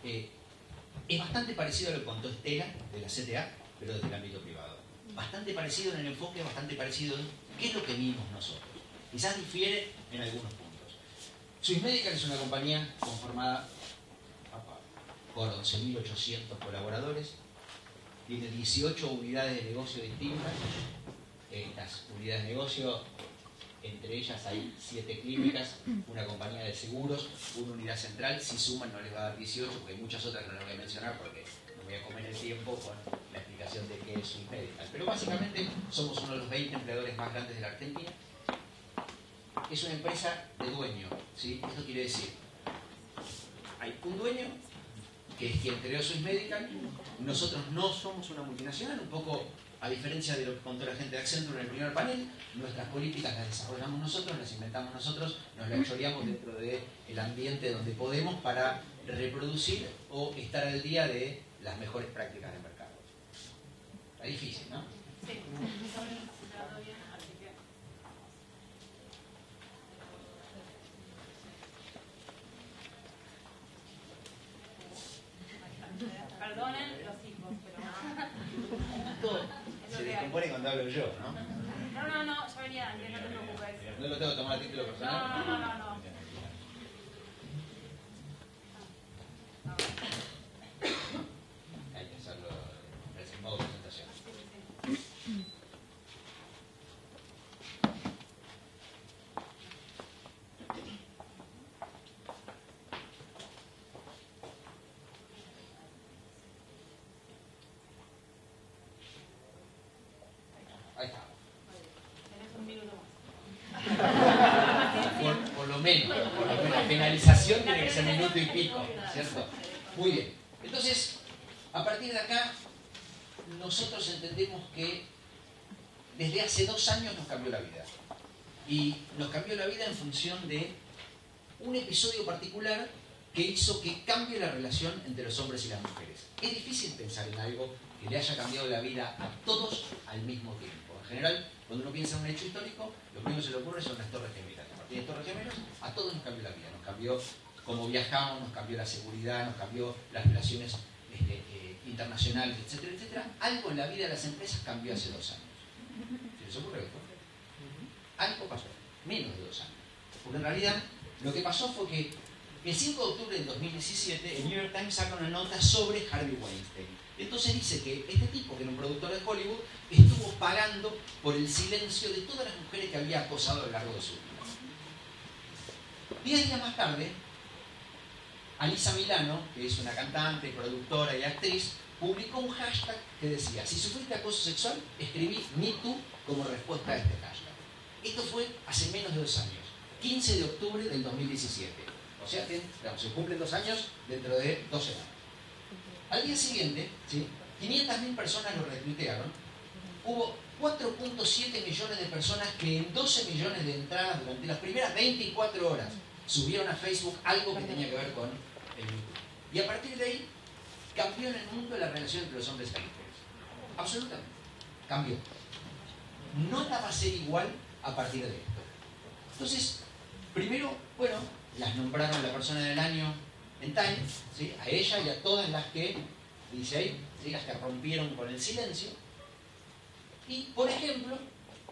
Es bastante parecido a lo que contó Estela de la CTA, pero desde el ámbito privado. Bastante parecido en el enfoque, bastante parecido en qué es lo que vimos nosotros. Quizás difiere en algunos puntos. Swiss Medical es una compañía conformada por 11.800 colaboradores, tiene 18 unidades de negocio distintas. Estas unidades de negocio, entre ellas hay 7 clínicas, una compañía de seguros, una unidad central. Si suman no les va a dar 18, porque hay muchas otras que no les voy a mencionar porque no voy a comer el tiempo con la explicación de qué es Swiss Medical. Pero básicamente somos uno de los 20 empleadores más grandes de la Argentina. Es una empresa de dueño, ¿sí? Esto quiere decir, hay un dueño que es quien creó Swiss Medical. Nosotros no somos una multinacional, un poco a diferencia de lo que contó la gente de Accenture en el primer panel. Nuestras políticas las desarrollamos nosotros, las inventamos nosotros, nos las choreamos dentro del ambiente donde podemos para reproducir o estar al día de las mejores prácticas de mercado. Está difícil, ¿no? Sí. Perdonen los hijos, pero Todo se descompone cuando hablo yo, ¿no? no, yo venía antes, no te preocupes. No lo tengo que tomar a título personal. No. Hay que hacerlo en modo presentación. Ahí está. Tenés un minuto más. Por lo menos, penalización tiene que ser minuto y pico, ¿cierto? Muy bien. Entonces, a partir de acá, nosotros entendemos que desde hace 2 años nos cambió la vida. Y nos cambió la vida en función de un episodio particular que hizo que cambie la relación entre los hombres y las mujeres. Es difícil pensar en algo que le haya cambiado la vida a todos al mismo tiempo. En general, cuando uno piensa en un hecho histórico, lo primero que se le ocurre son las Torres Gemelas. A partir de Torres Gemelas, a todos nos cambió la vida. Nos cambió cómo viajamos, nos cambió la seguridad, nos cambió las relaciones internacionales, etcétera, etcétera. Algo en la vida de las empresas cambió hace 2 años. ¿Se les ocurre esto? Algo pasó, menos de 2 años. Porque en realidad lo que pasó fue que el 5 de octubre del 2017 el New York Times saca una nota sobre Harvey Weinstein. Entonces dice que este tipo, que era un productor de Hollywood, estuvo pagando por el silencio de todas las mujeres que había acosado a lo largo de su vida. 10 días más tarde, Alisa Milano, que es una cantante, productora y actriz, publicó un hashtag que decía: si sufriste acoso sexual, escribí MeToo como respuesta a este hashtag. Esto fue hace menos de 2 años, 15 de octubre del 2017. O sea que, digamos, se cumplen 2 años dentro de 2 semanas. Al día siguiente, ¿sí?, 500.000 personas lo retuitearon. Hubo 4.7 millones de personas que en 12 millones de entradas durante las primeras 24 horas subieron a Facebook algo que tenía que ver con el MeToo. Y a partir de ahí cambió en el mundo la relación entre los hombres y las mujeres. Absolutamente. Cambió. No la va a ser igual a partir de esto. Entonces, primero, bueno, las nombraron la persona del año en Time, ¿sí?, a ella y a todas las que, dice ahí, ¿sí?, las que rompieron con el silencio. Y, por ejemplo,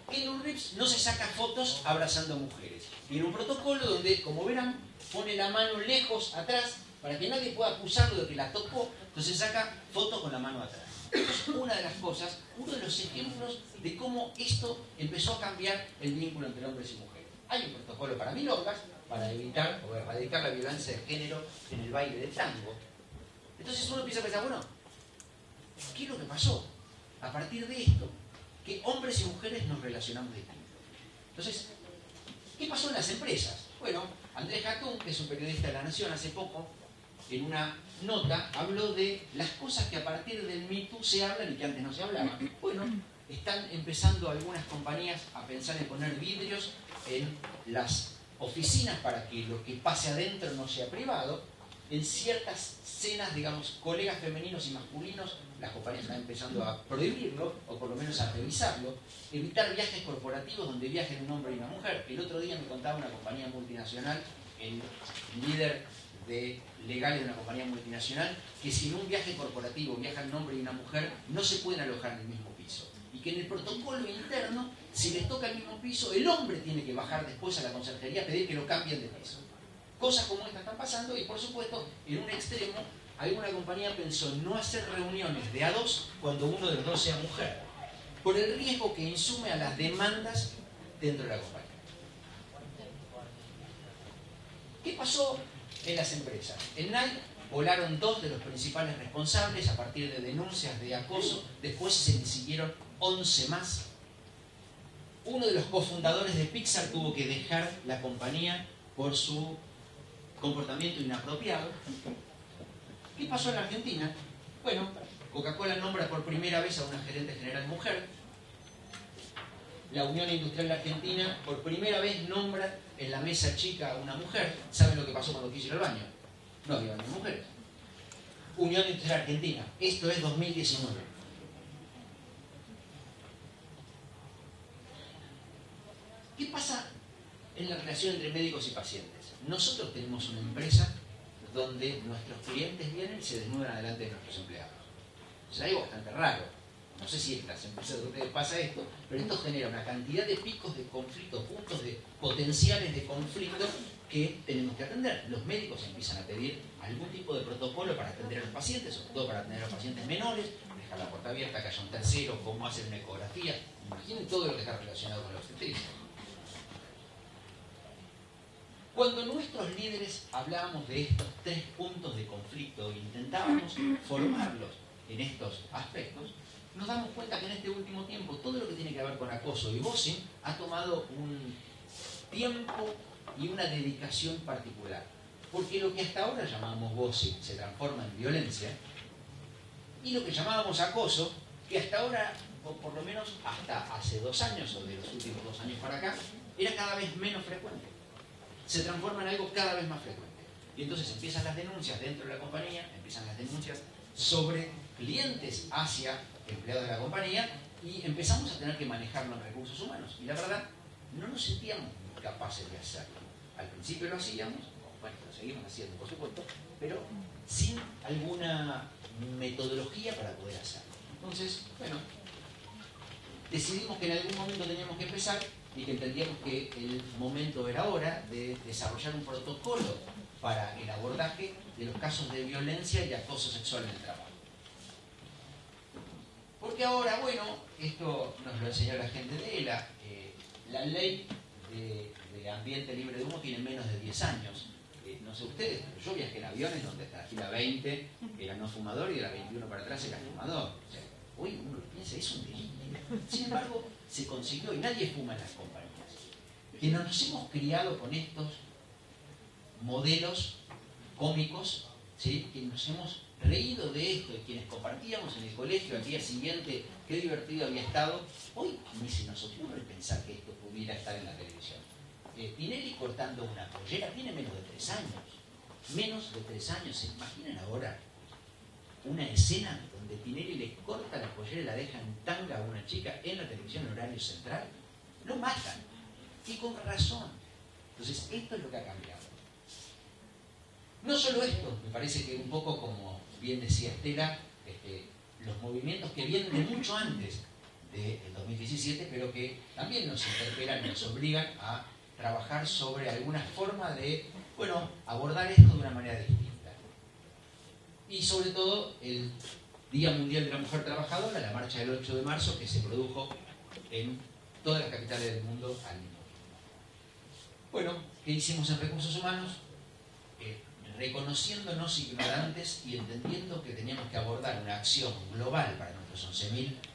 Keanu Reeves no se saca fotos abrazando a mujeres. Tiene un protocolo donde, como verán, pone la mano lejos atrás para que nadie pueda acusarlo de que la tocó. Entonces saca fotos con la mano atrás. Es una de las cosas, uno de los ejemplos de cómo esto empezó a cambiar el vínculo entre hombres y mujeres. Hay un protocolo para milongas, para evitar o erradicar la violencia de género en el baile de tango. Entonces uno empieza a pensar, bueno, ¿qué es lo que pasó? A partir de esto, que hombres y mujeres nos relacionamos distintos. Entonces, ¿qué pasó en las empresas? Bueno, Andrés Jatún, que es un periodista de La Nación, hace poco, en una nota, habló de las cosas que a partir del MeToo se hablan y que antes no se hablaban. Bueno, están empezando algunas compañías a pensar en poner vidrios en las oficinas para que lo que pase adentro no sea privado. En ciertas cenas, digamos, colegas femeninos y masculinos, las compañías están empezando a prohibirlo, o por lo menos a revisarlo. Evitar viajes corporativos donde viajen un hombre y una mujer. El otro día me contaba una compañía multinacional, el líder de legales de una compañía multinacional, que si en un viaje corporativo viajan un hombre y una mujer, no se pueden alojar en el mismo piso. Y que en el protocolo interno, si les toca el mismo piso, el hombre tiene que bajar después a la conserjería a pedir que lo cambien de piso. Cosas como estas están pasando y, por supuesto, en un extremo, alguna compañía pensó no hacer reuniones de A2 cuando uno de los dos sea mujer, por el riesgo que insume a las demandas dentro de la compañía. ¿Qué pasó en las empresas? En Nike volaron 2 de los principales responsables a partir de denuncias de acoso, después se le siguieron 11 más. Uno de los cofundadores de Pixar tuvo que dejar la compañía por su comportamiento inapropiado. ¿Qué pasó en la Argentina? Bueno, Coca-Cola nombra por primera vez a una gerente general mujer. La Unión Industrial Argentina por primera vez nombra en la mesa chica a una mujer. ¿Saben lo que pasó cuando quiso ir al baño? No había baño de mujeres. Unión Industrial Argentina. Esto es 2019. ¿Qué pasa en la relación entre médicos y pacientes? Nosotros tenemos una empresa donde nuestros clientes vienen y se desnudan delante de nuestros empleados. Es algo bastante raro. No sé si en las empresas de ustedes pasa esto, pero esto genera una cantidad de picos de conflicto, puntos de potenciales de conflicto que tenemos que atender. Los médicos empiezan a pedir algún tipo de protocolo para atender a los pacientes, sobre todo para atender a los pacientes menores, dejar la puerta abierta, que haya un tercero, cómo hacer una ecografía. Imaginen todo lo que está relacionado con la obstetricia. Cuando nuestros líderes hablábamos de estos 3 puntos de conflicto e intentábamos formarlos en estos aspectos, nos damos cuenta que en este último tiempo todo lo que tiene que ver con acoso y bossing ha tomado un tiempo y una dedicación particular. Porque lo que hasta ahora llamábamos bossing se transforma en violencia, y lo que llamábamos acoso, que hasta ahora, o por lo menos hasta hace 2 años o de los últimos 2 años para acá, era cada vez menos frecuente. Se transforma en algo cada vez más frecuente. Y entonces empiezan las denuncias dentro de la compañía, empiezan las denuncias sobre clientes hacia empleados de la compañía, y empezamos a tener que manejarlo en recursos humanos. Y la verdad, no nos sentíamos capaces de hacerlo. Al principio lo hacíamos, bueno, lo seguimos haciendo, por supuesto, pero sin alguna metodología para poder hacerlo. Entonces, bueno, decidimos que en algún momento teníamos que empezar y que entendíamos que el momento era hora de desarrollar un protocolo para el abordaje de los casos de violencia y acoso sexual en el trabajo. Porque ahora, bueno, esto nos lo enseñó la gente de ELA, la ley de ambiente libre de humo tiene menos de 10 años. No sé ustedes, pero yo viajé en aviones donde hasta la fila 20 era no fumador y de la 21 para atrás era fumador. O sea, hoy uno lo piensa, es un delito. Sin embargo, se consiguió y nadie fuma en las compañías. Que nos hemos criado con estos modelos cómicos, ¿sí? Que nos hemos reído de esto, de quienes compartíamos en el colegio al día siguiente, qué divertido había estado. Hoy ni se nos ocurre pensar que esto pudiera estar en la televisión. Tinelli cortando una pollera tiene menos de 3 años. Menos de 3 años. ¿Se imaginan ahora una escena donde Tinelli le corta la pollera y la deja en tanga a una chica en la televisión en horario central? Lo matan. Y con razón. Entonces, esto es lo que ha cambiado. No solo esto, me parece que un poco como bien decía Estela, los movimientos que vienen de mucho antes del 2017, pero que también nos interpelan y nos obligan a trabajar sobre alguna forma de, bueno, abordar esto de una manera distinta. Y sobre todo el Día Mundial de la Mujer Trabajadora, la marcha del 8 de marzo, que se produjo en todas las capitales del mundo al mismo tiempo. Bueno, ¿qué hicimos en Recursos Humanos? Reconociéndonos ignorantes y entendiendo que teníamos que abordar una acción global para nuestros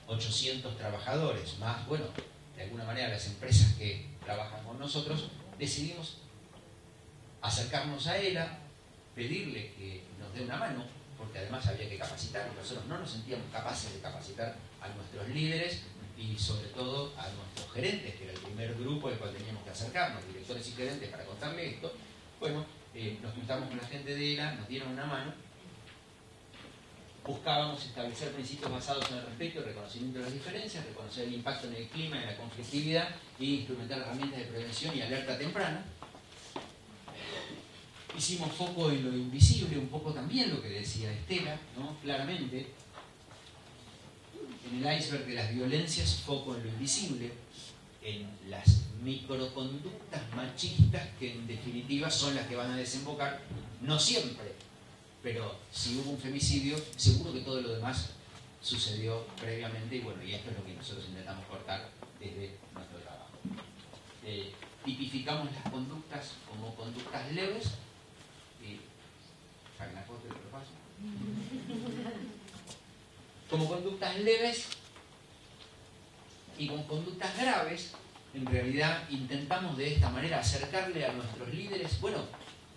11.800 trabajadores, más, bueno, de alguna manera las empresas que trabajan con nosotros, decidimos acercarnos a ELA, pedirle que nos dé una mano, porque además había que capacitar, nosotros no nos sentíamos capaces de capacitar a nuestros líderes y sobre todo a nuestros gerentes, que era el primer grupo al cual teníamos que acercarnos, directores y gerentes, para contarle esto. Bueno, nos juntamos con la gente de ELA, nos dieron una mano, buscábamos establecer principios basados en el respeto, el reconocimiento de las diferencias, reconocer el impacto en el clima, en la conflictividad e instrumentar herramientas de prevención y alerta temprana. Hicimos foco en lo invisible, un poco también lo que decía Estela, ¿no? Claramente, en el iceberg de las violencias, foco en lo invisible, en las microconductas machistas que en definitiva son las que van a desembocar, no siempre, pero si hubo un femicidio, seguro que todo lo demás sucedió previamente, y bueno, y esto es lo que nosotros intentamos cortar desde nuestro trabajo. Tipificamos las conductas como conductas leves, y saquen la foto y lo paso. Como conductas leves y con conductas graves. En realidad intentamos de esta manera acercarle a nuestros líderes, bueno,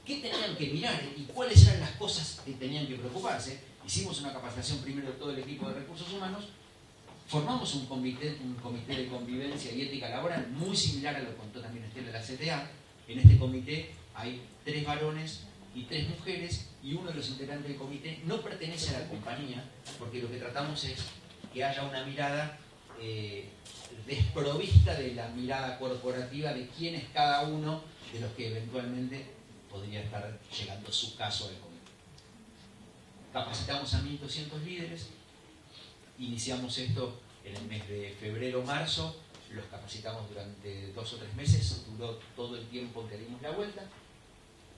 qué tenían que mirar y cuáles eran las cosas que tenían que preocuparse. Hicimos una capacitación primero de todo el equipo de recursos humanos, formamos un comité de convivencia y ética laboral muy similar a lo que contó también Estela de la CTA. En este comité hay 3 varones y 3 mujeres, y uno de los integrantes del comité no pertenece a la compañía, porque lo que tratamos es que haya una mirada desprovista de la mirada corporativa de quién es cada uno de los que eventualmente podría estar llegando su caso al comité. Capacitamos a 1.200 líderes, iniciamos esto en el mes de febrero-marzo, los capacitamos durante 2 o 3 meses, duró todo el tiempo en que dimos la vuelta,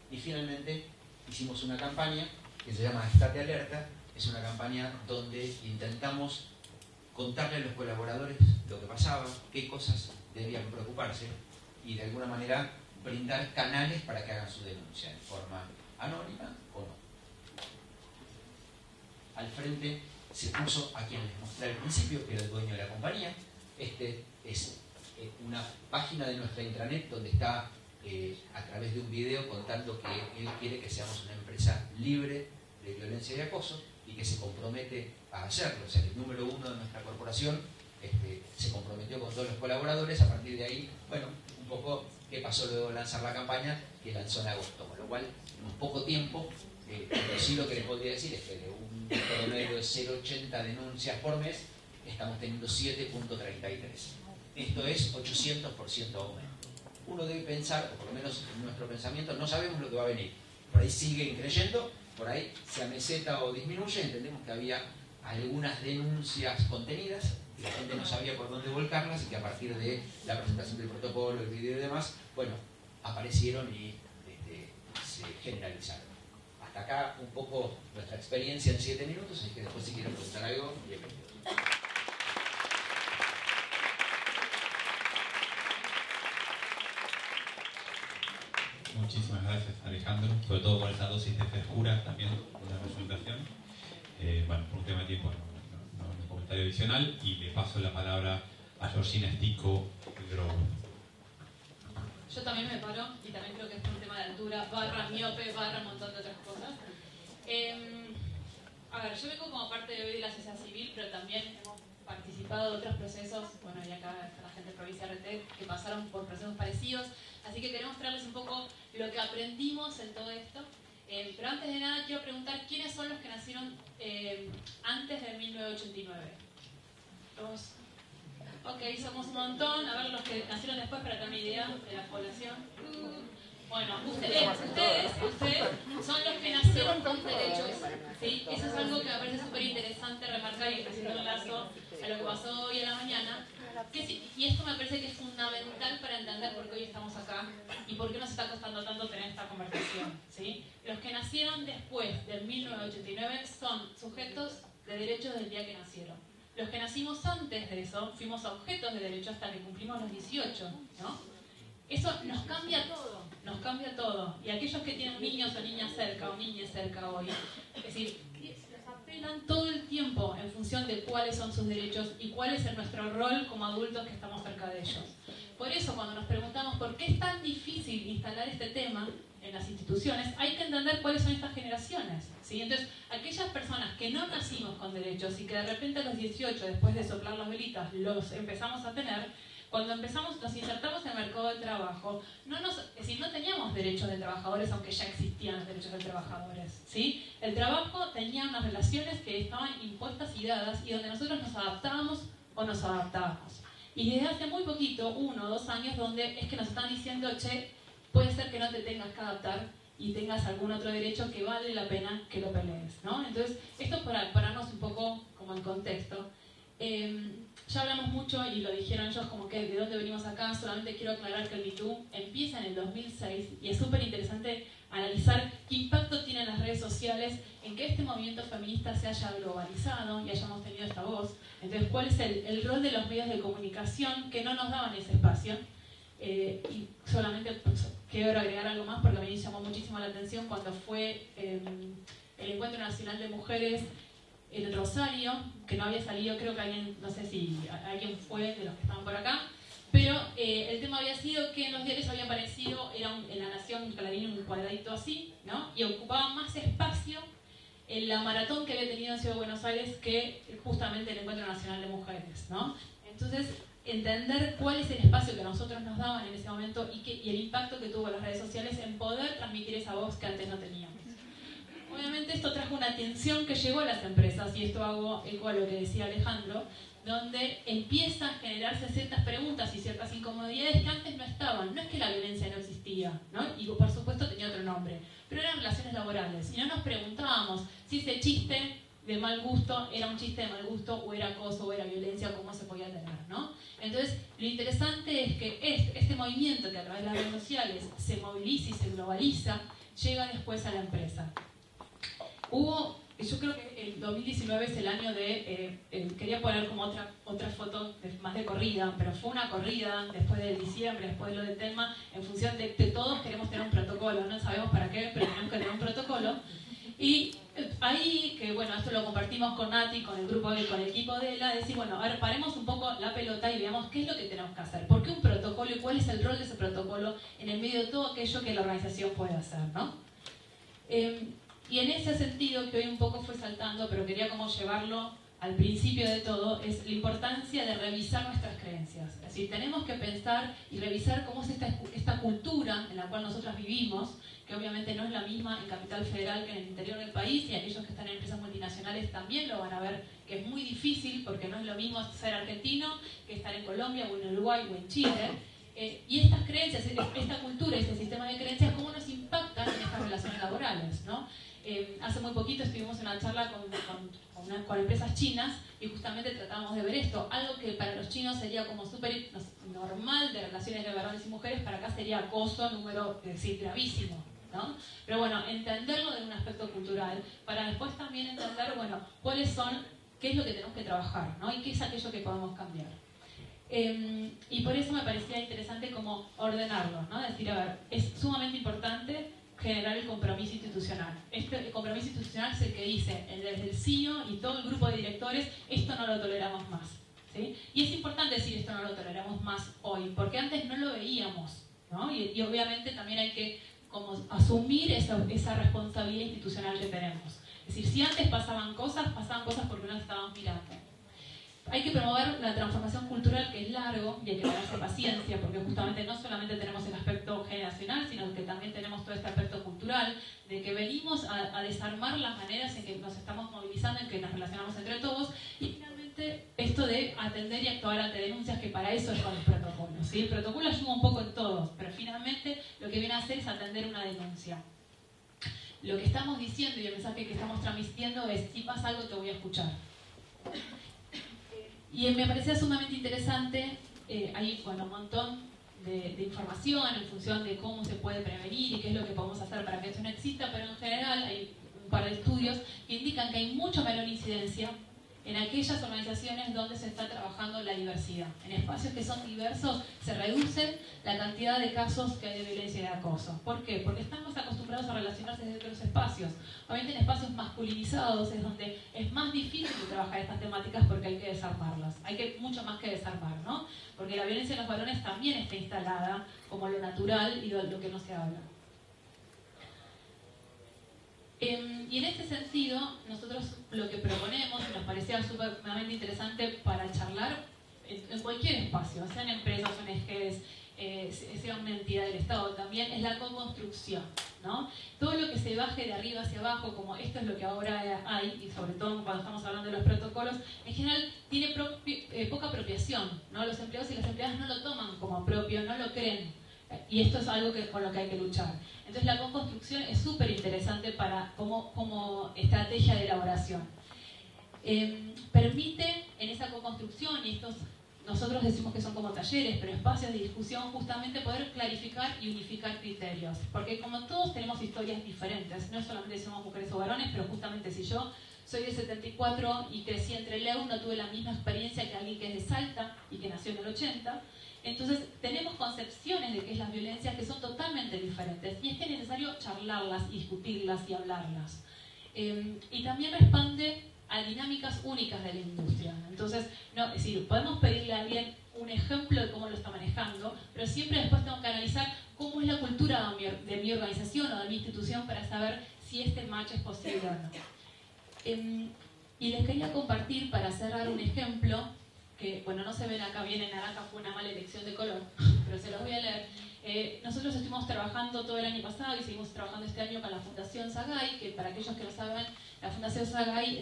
y finalmente hicimos una campaña que se llama Estate Alerta. Es una campaña donde intentamos contarle a los colaboradores lo que pasaba, qué cosas debían preocuparse, y de alguna manera brindar canales para que hagan su denuncia en forma anónima o no. Al frente se puso a quien les mostré al principio, que era el dueño de la compañía. Este es una página de nuestra intranet donde está a través de un video contando que él quiere que seamos una empresa libre de violencia y acoso, y que se compromete a hacerlo. O sea, el número 1 de nuestra corporación se comprometió con todos los colaboradores. A partir de ahí, bueno, un poco qué pasó luego de lanzar la campaña, que lanzó en agosto, con lo cual en un poco tiempo, pero sí lo que les podría decir es que de un promedio de 0,80 denuncias por mes, estamos teniendo 7,33. Esto es 800% aumento. Uno debe pensar, o por lo menos en nuestro pensamiento, no sabemos lo que va a venir. Por ahí siguen creyendo, por ahí se ameseta o disminuye. Entendemos que había algunas denuncias contenidas y la gente no sabía por dónde volcarlas, y que a partir de la presentación del protocolo, el video y demás, bueno, aparecieron y se generalizaron. Hasta acá un poco nuestra experiencia en 7 minutos, así que después si quieren preguntar algo, bienvenidos. Muchísimas gracias, Alejandro, sobre todo por esa dosis de frescura también de la presentación. Bueno, por un tema de tiempo no hay un comentario adicional, y le paso la palabra a Georgina Stico Grow. Yo también me paro, y también creo que es por un tema de altura, barra miope, barra un montón de otras cosas. A ver, yo vengo como parte de hoy de la sociedad civil, pero también hemos participado de otros procesos, bueno, y acá está la gente de Provincia RT, que pasaron por procesos parecidos, así que queremos traerles un poco lo que aprendimos en todo esto. Pero antes de nada quiero preguntar quiénes son los que nacieron antes del 1989. Todos. Ok, somos un montón. A ver los que nacieron después para tener una idea de la población. Bueno, ustedes son los que nacieron con derechos, ¿sí? Eso es algo que me parece súper interesante remarcar, y haciendo un lazo a lo que pasó hoy en la mañana. Y esto me parece que es fundamental para entender por qué hoy estamos acá y por qué nos está costando tanto tener esta conversación, ¿sí? Los que nacieron después del 1989 son sujetos de derechos del día que nacieron. Los que nacimos antes de eso fuimos objetos de derecho hasta que cumplimos los 18, ¿no? Eso nos cambia todo, nos cambia todo. Y aquellos que tienen niños o niñas cerca o niñas cerca hoy, es decir, los apelan todo el tiempo en función de cuáles son sus derechos y cuál es nuestro rol como adultos que estamos cerca de ellos. Por eso, cuando nos preguntamos por qué es tan difícil instalar este tema en las instituciones, hay que entender cuáles son estas generaciones, ¿sí? Entonces, aquellas personas que no nacimos con derechos y que de repente a los 18, después de soplar las velitas, los empezamos a tener, cuando empezamos, nos insertamos en el mercado de trabajo, es decir, no teníamos derechos de trabajadores, aunque ya existían los derechos de trabajadores, ¿sí? El trabajo tenía unas relaciones que estaban impuestas y dadas, y donde nosotros nos adaptábamos o nos adaptábamos. Y desde hace muy poquito, 1 o 2 años, donde es que nos están diciendo, che, puede ser que no te tengas que adaptar y tengas algún otro derecho que vale la pena que lo pelees, ¿no? Entonces, esto es para pararnos un poco como en contexto. Ya hablamos mucho, y lo dijeron ellos, como que de dónde venimos acá. Solamente quiero aclarar que el Me Too empieza en el 2006, y es súper interesante analizar qué impacto tienen las redes sociales en que este movimiento feminista se haya globalizado y hayamos tenido esta voz. Entonces, ¿cuál es el rol de los medios de comunicación que no nos daban ese espacio? Y solamente pues, quiero agregar algo más porque a mí me llamó muchísimo la atención cuando fue el Encuentro Nacional de Mujeres en Rosario, que no había salido, creo que alguien, no sé si alguien fue de los que estaban por acá, pero el tema había sido que en los diarios había aparecido, en La Nación, Clarín, un cuadradito así, ¿no? Y ocupaba más espacio en la maratón que había tenido en Ciudad de Buenos Aires que justamente el Encuentro Nacional de Mujeres, ¿no? Entonces, entender cuál es el espacio que nosotros nos daban en ese momento y el impacto que tuvo las redes sociales en poder transmitir esa voz que antes no teníamos. Obviamente esto trajo una tensión que llegó a las empresas, y esto hago eco a lo que decía Alejandro, donde empiezan a generarse ciertas preguntas y ciertas incomodidades que antes no estaban. No es que la violencia no existía, ¿no? Y por supuesto tenía otro nombre, pero eran relaciones laborales. Y no nos preguntábamos si ese chiste de mal gusto era un chiste de mal gusto, o era acoso, o era violencia, o cómo se podía tener, ¿no? Entonces, lo interesante es que este movimiento que a través de las redes sociales se moviliza y se globaliza, llega después a la empresa. Yo creo que el 2019 es el año de, quería poner como otra foto más de corrida, pero fue una corrida después de diciembre, después de lo del tema, en función de que todos queremos tener un protocolo, no sabemos para qué, pero tenemos que tener un protocolo. Y ahí, que bueno, esto lo compartimos con Nati, con el grupo, con el equipo de ELA, decir, bueno, a ver, paremos un poco la pelota y veamos qué es lo que tenemos que hacer. ¿Por qué un protocolo y cuál es el rol de ese protocolo en el medio de todo aquello que la organización puede hacer, ¿no? Y en ese sentido, que hoy un poco fue saltando, pero quería como llevarlo al principio de todo, es la importancia de revisar nuestras creencias. Es decir, tenemos que pensar y revisar cómo es esta cultura en la cual nosotros vivimos, que obviamente no es la misma en Capital Federal que en el interior del país, y aquellos que están en empresas multinacionales también lo van a ver, que es muy difícil, porque no es lo mismo ser argentino que estar en Colombia, o en Uruguay, o en Chile. Y estas creencias, esta cultura, este sistema de creencias, cómo nos impactan en estas relaciones laborales, ¿no? Hace muy poquito estuvimos en una charla con empresas chinas y justamente tratábamos de ver esto. Algo que para los chinos sería como súper normal de relaciones de varones y mujeres, para acá sería acoso, es decir, gravísimo, ¿no? Pero bueno, entenderlo desde un aspecto cultural, para después también entender, bueno, qué es lo que tenemos que trabajar, ¿no? Y qué es aquello que podemos cambiar. Y por eso me parecía interesante como ordenarlo, ¿no? Decir, a ver, es sumamente importante generar el compromiso institucional. El compromiso institucional es el que dice, desde el CEO y todo el grupo de directores, esto no lo toleramos más, ¿sí? Y es importante decir esto no lo toleramos más hoy, porque antes no lo veíamos, ¿no? Y obviamente también hay que como asumir esa responsabilidad institucional que tenemos. Es decir, si antes pasaban cosas porque no las estábamos mirando. Hay que promover la transformación cultural, que es largo, y hay que darse paciencia, porque justamente no solamente tenemos el aspecto generacional, sino que también tenemos todo este aspecto cultural, de que venimos a desarmar las maneras en que nos estamos movilizando, en que nos relacionamos entre todos, y finalmente esto de atender y actuar ante denuncias, que para eso es con los protocolos, ¿sí? El protocolo ayuda un poco en todos, pero finalmente lo que viene a hacer es atender una denuncia. Lo que estamos diciendo y el mensaje que estamos transmitiendo es, si pasa algo te voy a escuchar. Y me parecía sumamente interesante, hay un montón de información en función de cómo se puede prevenir y qué es lo que podemos hacer para que esto no exista, pero en general hay un par de estudios que indican que hay mucha menor incidencia en aquellas organizaciones donde se está trabajando la diversidad. En espacios que son diversos se reduce la cantidad de casos que hay de violencia y de acoso. ¿Por qué? Porque estamos acostumbrados a relacionarse desde otros espacios. Obviamente en espacios masculinizados es donde es más difícil trabajar estas temáticas, porque hay que desarmarlas. Hay mucho más que desarmar, ¿no? Porque la violencia en los varones también está instalada como lo natural y lo que no se habla. Y en este sentido, nosotros lo que proponemos, y nos parecía sumamente interesante para charlar en cualquier espacio, sean empresas, ONGs, sea una entidad del Estado también, es la co-construcción, ¿no? Todo lo que se baje de arriba hacia abajo, como esto es lo que ahora hay, y sobre todo cuando estamos hablando de los protocolos, en general tiene poca apropiación, ¿no? Los empleados y las empleadas no lo toman como propio, no lo creen. Y esto es algo con lo que hay que luchar. Entonces la co-construcción es súper interesante como estrategia de elaboración. Permite en esa co-construcción y estos nosotros decimos que son como talleres, pero espacios de discusión, justamente poder clarificar y unificar criterios. Porque como todos tenemos historias diferentes, no solamente somos mujeres o varones, pero justamente si yo soy de 74 y crecí entre Leu, no tuve la misma experiencia que alguien que es de Salta y que nació en el 80. Entonces tenemos concepciones de qué es la violencia que son totalmente diferentes. Y es que es necesario charlarlas, y discutirlas y hablarlas. Y también responde a dinámicas únicas de la industria. Entonces, no, es decir, podemos pedirle a alguien un ejemplo de cómo lo está manejando, pero siempre después tengo que analizar cómo es la cultura de mi organización o de mi institución para saber si este match es posible o no. Y les quería compartir, para cerrar, un ejemplo que, bueno, no se ven acá bien en naranja, fue una mala elección de color, pero se los voy a leer. Nosotros estuvimos trabajando todo el año pasado y seguimos trabajando este año con la Fundación Sagay, que para aquellos que no saben, la Fundación Sagay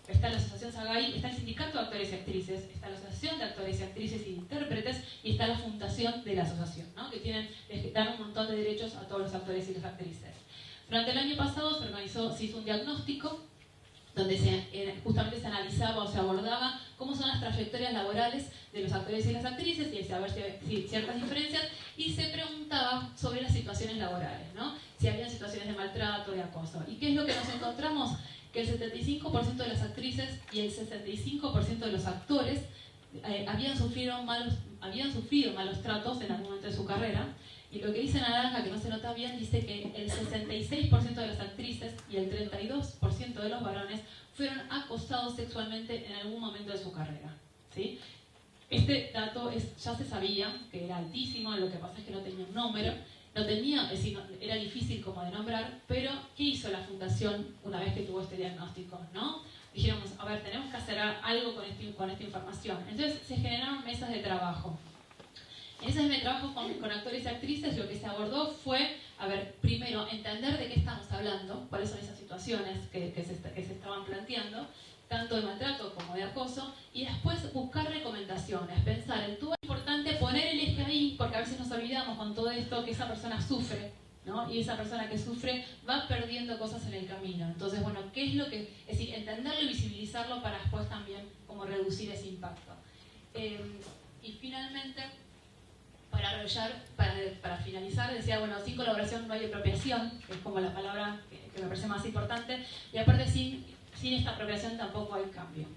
está la Asociación Sagay, está el Sindicato de Actores y Actrices, está la Asociación de Actores y Actrices y Intérpretes, y está la Fundación de la Asociación, ¿no? Que les dan un montón de derechos a todos los actores y las actrices. Durante el año pasado se hizo un diagnóstico donde justamente se analizaba o se abordaba cómo son las trayectorias laborales de los actores y las actrices y saber si ciertas diferencias, y se preguntaba sobre las situaciones laborales, ¿no? Si había situaciones de maltrato, de acoso. ¿Y qué es lo que nos encontramos? Que el 75% de las actrices y el 65% de los actores habían sufrido malos tratos en algún momento de su carrera. Y lo que dice naranja, que no se nota bien, dice que el 66% de las actrices y el 32% de los varones fueron acosados sexualmente en algún momento de su carrera, ¿sí? Este dato ya se sabía que era altísimo, lo que pasa es que no tenía un número, es decir, era difícil como de nombrar, pero ¿qué hizo la Fundación una vez que tuvo este diagnóstico, ¿no? Dijeron, a ver, tenemos que hacer algo con esta información. Entonces se generaron mesas de trabajo. En ese de trabajo con actores y actrices, lo que se abordó fue, a ver, primero, entender de qué estamos hablando, cuáles son esas situaciones que se estaban planteando, tanto de maltrato como de acoso, y después buscar recomendaciones, pensar en todo es importante, poner el eje ahí, porque a veces nos olvidamos con todo esto que esa persona sufre, ¿no? Y esa persona que sufre va perdiendo cosas en el camino. Entonces, bueno, ¿qué es lo que...? Es decir, entenderlo y visibilizarlo para después también como reducir ese impacto. Y finalmente... Para finalizar, decía, bueno, sin colaboración no hay apropiación, que es como la palabra que me parece más importante, y aparte sin esta apropiación tampoco hay cambio.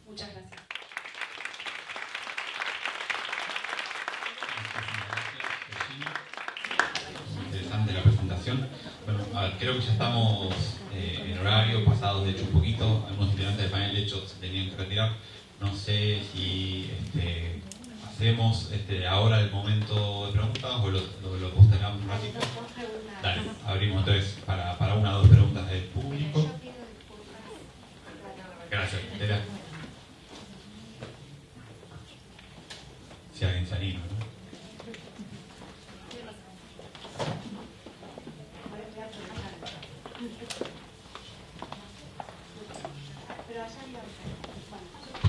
Muchas gracias. Interesante la presentación. Bueno, a ver, creo que ya estamos en horario, pasados de hecho un poquito, algunos integrantes del panel de hecho se tenían que retirar. No sé si hacemos ahora el momento de preguntas o lo postergamos un ratito. Dale, abrimos entonces para una o dos preguntas del público. Gracias, Estela. Si alguien se anima, ¿no?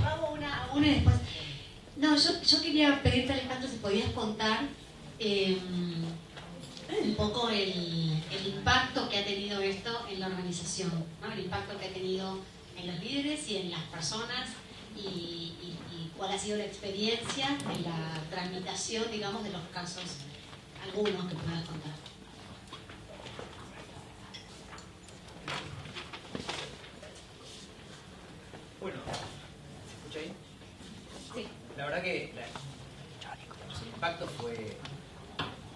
Hago una y después. No, yo quería pedirte, Alejandro, si podías contar un poco el impacto que ha tenido esto en la organización, ¿no? El impacto que ha tenido en los líderes y en las personas y cuál ha sido la experiencia de la tramitación, digamos, de los casos, algunos que puedas contar. Bueno, ¿se escucha ahí? Sí. La verdad que el impacto fue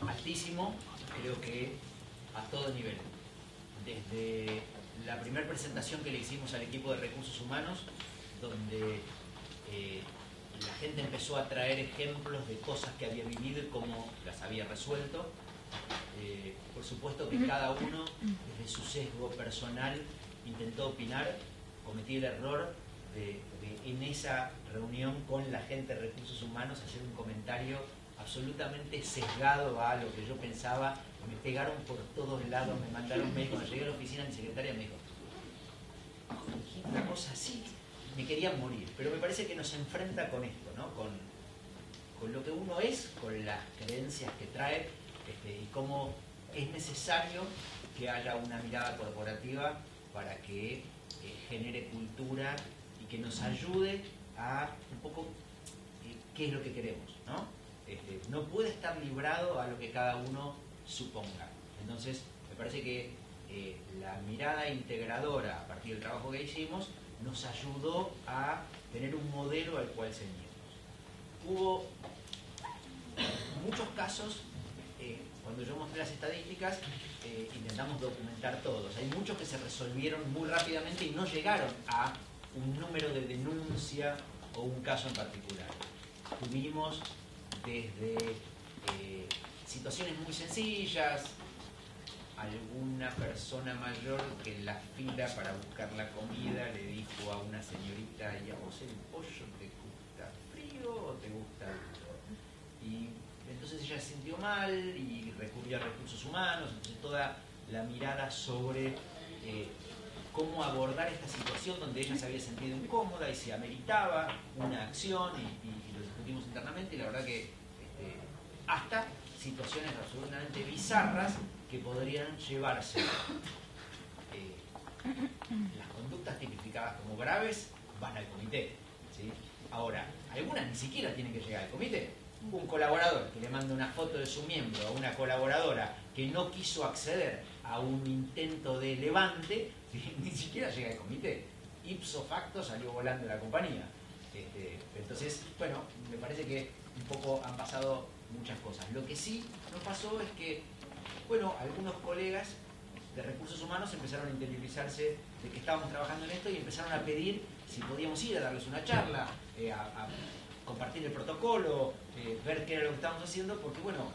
altísimo, creo que a todo nivel. Desde la primera presentación que le hicimos al equipo de recursos humanos, donde la gente empezó a traer ejemplos de cosas que había vivido y cómo las había resuelto. Por supuesto que cada uno, desde su sesgo personal, intentó opinar. Cometí el error de en esa reunión con la gente de recursos humanos hacer un comentario absolutamente sesgado a lo que yo pensaba. Me pegaron por todos lados, me mandaron mail. Cuando llegué a la oficina, mi secretaria me dijo una cosa así, me quería morir. Pero me parece que nos enfrenta con esto, ¿no? Con lo que uno es, con las creencias que trae, y cómo es necesario que haya una mirada corporativa para que genere cultura y que nos ayude a un poco qué es lo que queremos, ¿no? No puede estar librado a lo que cada uno suponga. Entonces, me parece que la mirada integradora a partir del trabajo que hicimos nos ayudó a tener un modelo al cual ceñirnos. Hubo muchos casos, cuando yo mostré las estadísticas, intentamos documentar todos. Hay muchos que se resolvieron muy rápidamente y no llegaron a un número de denuncia o un caso en particular. Tuvimos desde situaciones muy sencillas, alguna persona mayor que en la fila para buscar la comida le dijo a una señorita: ¿y a vos el pollo te gusta frío o te gusta duro? Y entonces ella se sintió mal y recurrió a recursos humanos. Entonces toda la mirada sobre cómo abordar esta situación donde ella se había sentido incómoda y se ameritaba una acción, y lo discutimos internamente, y la verdad que hasta situaciones absolutamente bizarras que podrían llevarse las conductas tipificadas como graves van al comité, ¿sí? Ahora, algunas ni siquiera tienen que llegar al comité. Un colaborador que le manda una foto de su miembro a una colaboradora que no quiso acceder a un intento de levante, ni siquiera llega al comité. Ipso facto salió volando de la compañía. Entonces, bueno, me parece que un poco han pasado muchas cosas. Lo que sí nos pasó es que, bueno, algunos colegas de recursos humanos empezaron a interiorizarse de que estábamos trabajando en esto y empezaron a pedir si podíamos ir a darles una charla, a compartir el protocolo, ver qué era lo que estábamos haciendo, porque, bueno,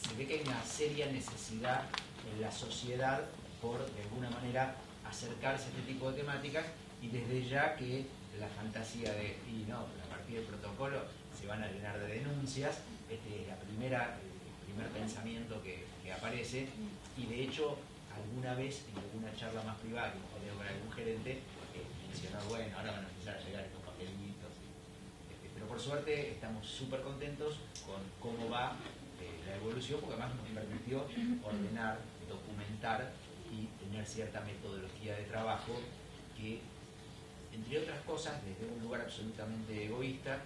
se ve que hay una seria necesidad en la sociedad por, de alguna manera, acercarse a este tipo de temáticas, y desde ya que la fantasía de, y no, a partir del protocolo se van a llenar de denuncias, es el primer pensamiento que aparece, y de hecho alguna vez en alguna charla más privada que hemos tenido con algún gerente mencionó, bueno, ahora van a empezar a llegar estos papelitos, pero por suerte estamos súper contentos con cómo va la evolución, porque además nos permitió ordenar, documentar y tener cierta metodología de trabajo que, entre otras cosas, desde un lugar absolutamente egoísta,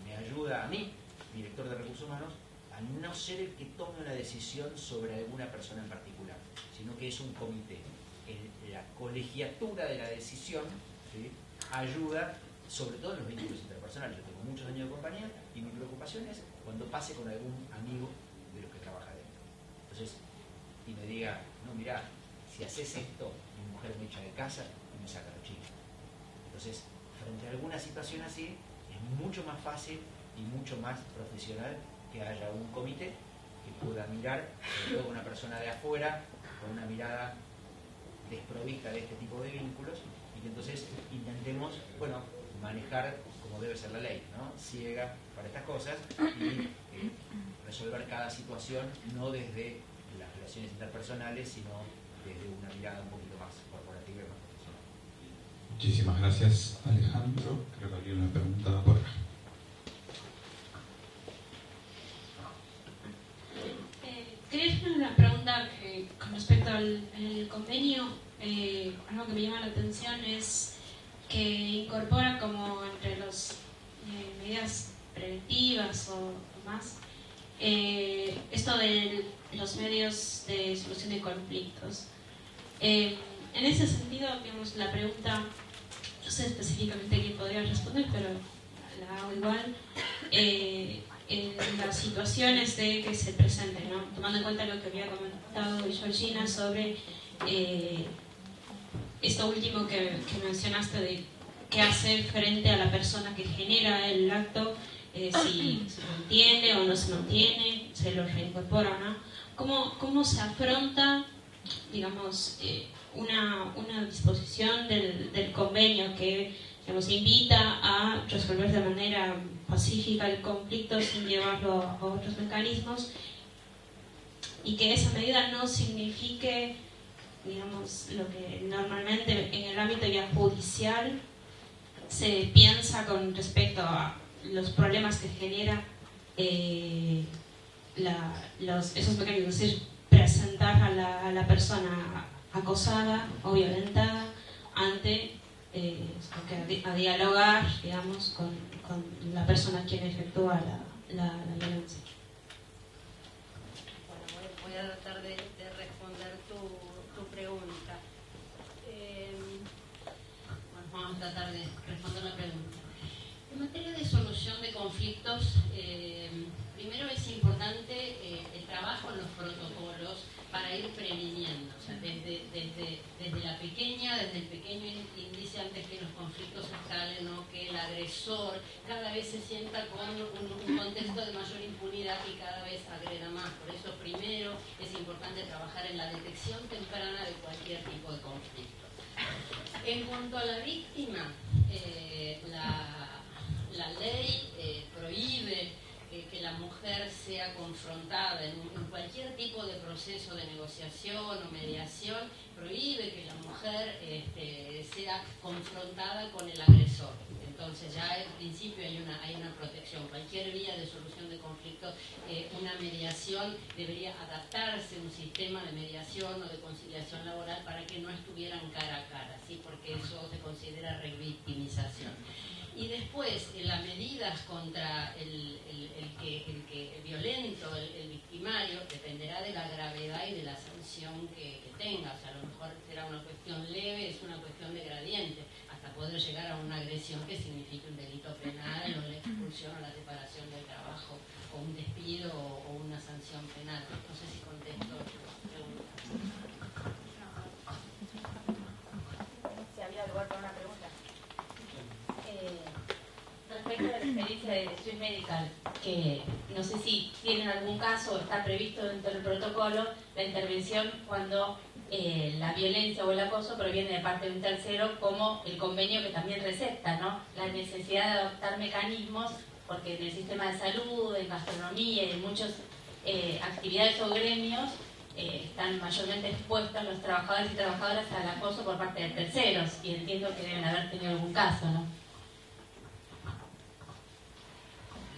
me ayuda a mí, director de recursos humanos, a no ser el que tome una decisión sobre alguna persona en particular, sino que es un comité. La colegiatura de la decisión, ¿sí?, ayuda, sobre todo en los vínculos interpersonales. Yo tengo muchos años de compañía y mi preocupación es cuando pase con algún amigo de los que trabaja dentro. Entonces, y me diga, no, mirá, si haces esto, mi mujer me echa de casa y me saca los chicos. Entonces, frente a alguna situación así, es mucho más fácil y mucho más profesional que haya un comité que pueda mirar, sobre todo una persona de afuera, con una mirada desprovista de este tipo de vínculos, y que entonces intentemos, bueno, manejar como debe ser la ley, ¿no?, ciega para estas cosas, y resolver cada situación no desde las relaciones interpersonales, sino desde una mirada un poquito más corporativa y más profesional. Muchísimas gracias, Alejandro. Creo que había una pregunta por acá. Quería hacer una pregunta con respecto al convenio. Algo que me llama la atención es que incorpora como entre las medidas preventivas o más esto de los medios de solución de conflictos. En ese sentido, digamos, la pregunta, no sé específicamente quién podría responder, pero la hago igual. En las situaciones de que se presenten, ¿no?, tomando en cuenta lo que había comentado Georgina sobre esto último que mencionaste de qué hacer frente a la persona que genera el acto, si se mantiene o no se mantiene, se lo reincorpora o no. ¿Cómo se afronta, digamos, una disposición del convenio que, digamos, invita a resolver de manera pacífica el conflicto sin llevarlo a otros mecanismos, y que esa medida no signifique, digamos, lo que normalmente en el ámbito ya judicial se piensa con respecto a los problemas que genera esos mecanismos, es decir, presentar a la persona acosada o violentada ante a dialogar, digamos, con la persona quien efectúa la violencia. Bueno, voy a tratar de responder tu pregunta. Bueno, vamos a tratar de responder la pregunta. En materia de solución de conflictos, primero es importante el trabajo en los protocolos para ir previniendo, o sea, desde el pequeño índice antes que los conflictos escalen, ¿no? Que el agresor cada vez se sienta con un contexto de mayor impunidad y cada vez agreda más. Por eso primero es importante trabajar en la detección temprana de cualquier tipo de conflicto. En cuanto a la víctima, la ley prohíbe que la mujer sea confrontada en cualquier tipo de proceso de negociación o mediación, prohíbe que la mujer sea confrontada con el agresor. Entonces ya en principio hay una protección. Cualquier vía de solución de conflictos, una mediación debería adaptarse a un sistema de mediación o de conciliación laboral para que no estuvieran cara a cara, ¿sí? Porque eso se considera revictimización. Y después, las medidas contra el violento, el victimario, dependerá de la gravedad y de la sanción que tenga. O sea, a lo mejor será una cuestión leve, es una cuestión de gradiente, hasta poder llegar a una agresión que signifique un delito penal o la expulsión o la separación del trabajo, o un despido o una sanción penal. No sé si contesto tu pregunta. Si había lugar para una pregunta. Respecto a la experiencia de Swiss Medical, que no sé si tienen algún caso o está previsto dentro del protocolo la intervención cuando la violencia o el acoso proviene de parte de un tercero, como el convenio que también recepta, ¿no? La necesidad de adoptar mecanismos, porque en el sistema de salud, en gastronomía y en muchas actividades o gremios están mayormente expuestos los trabajadores y trabajadoras al acoso por parte de terceros, y entiendo que deben haber tenido algún caso, ¿no?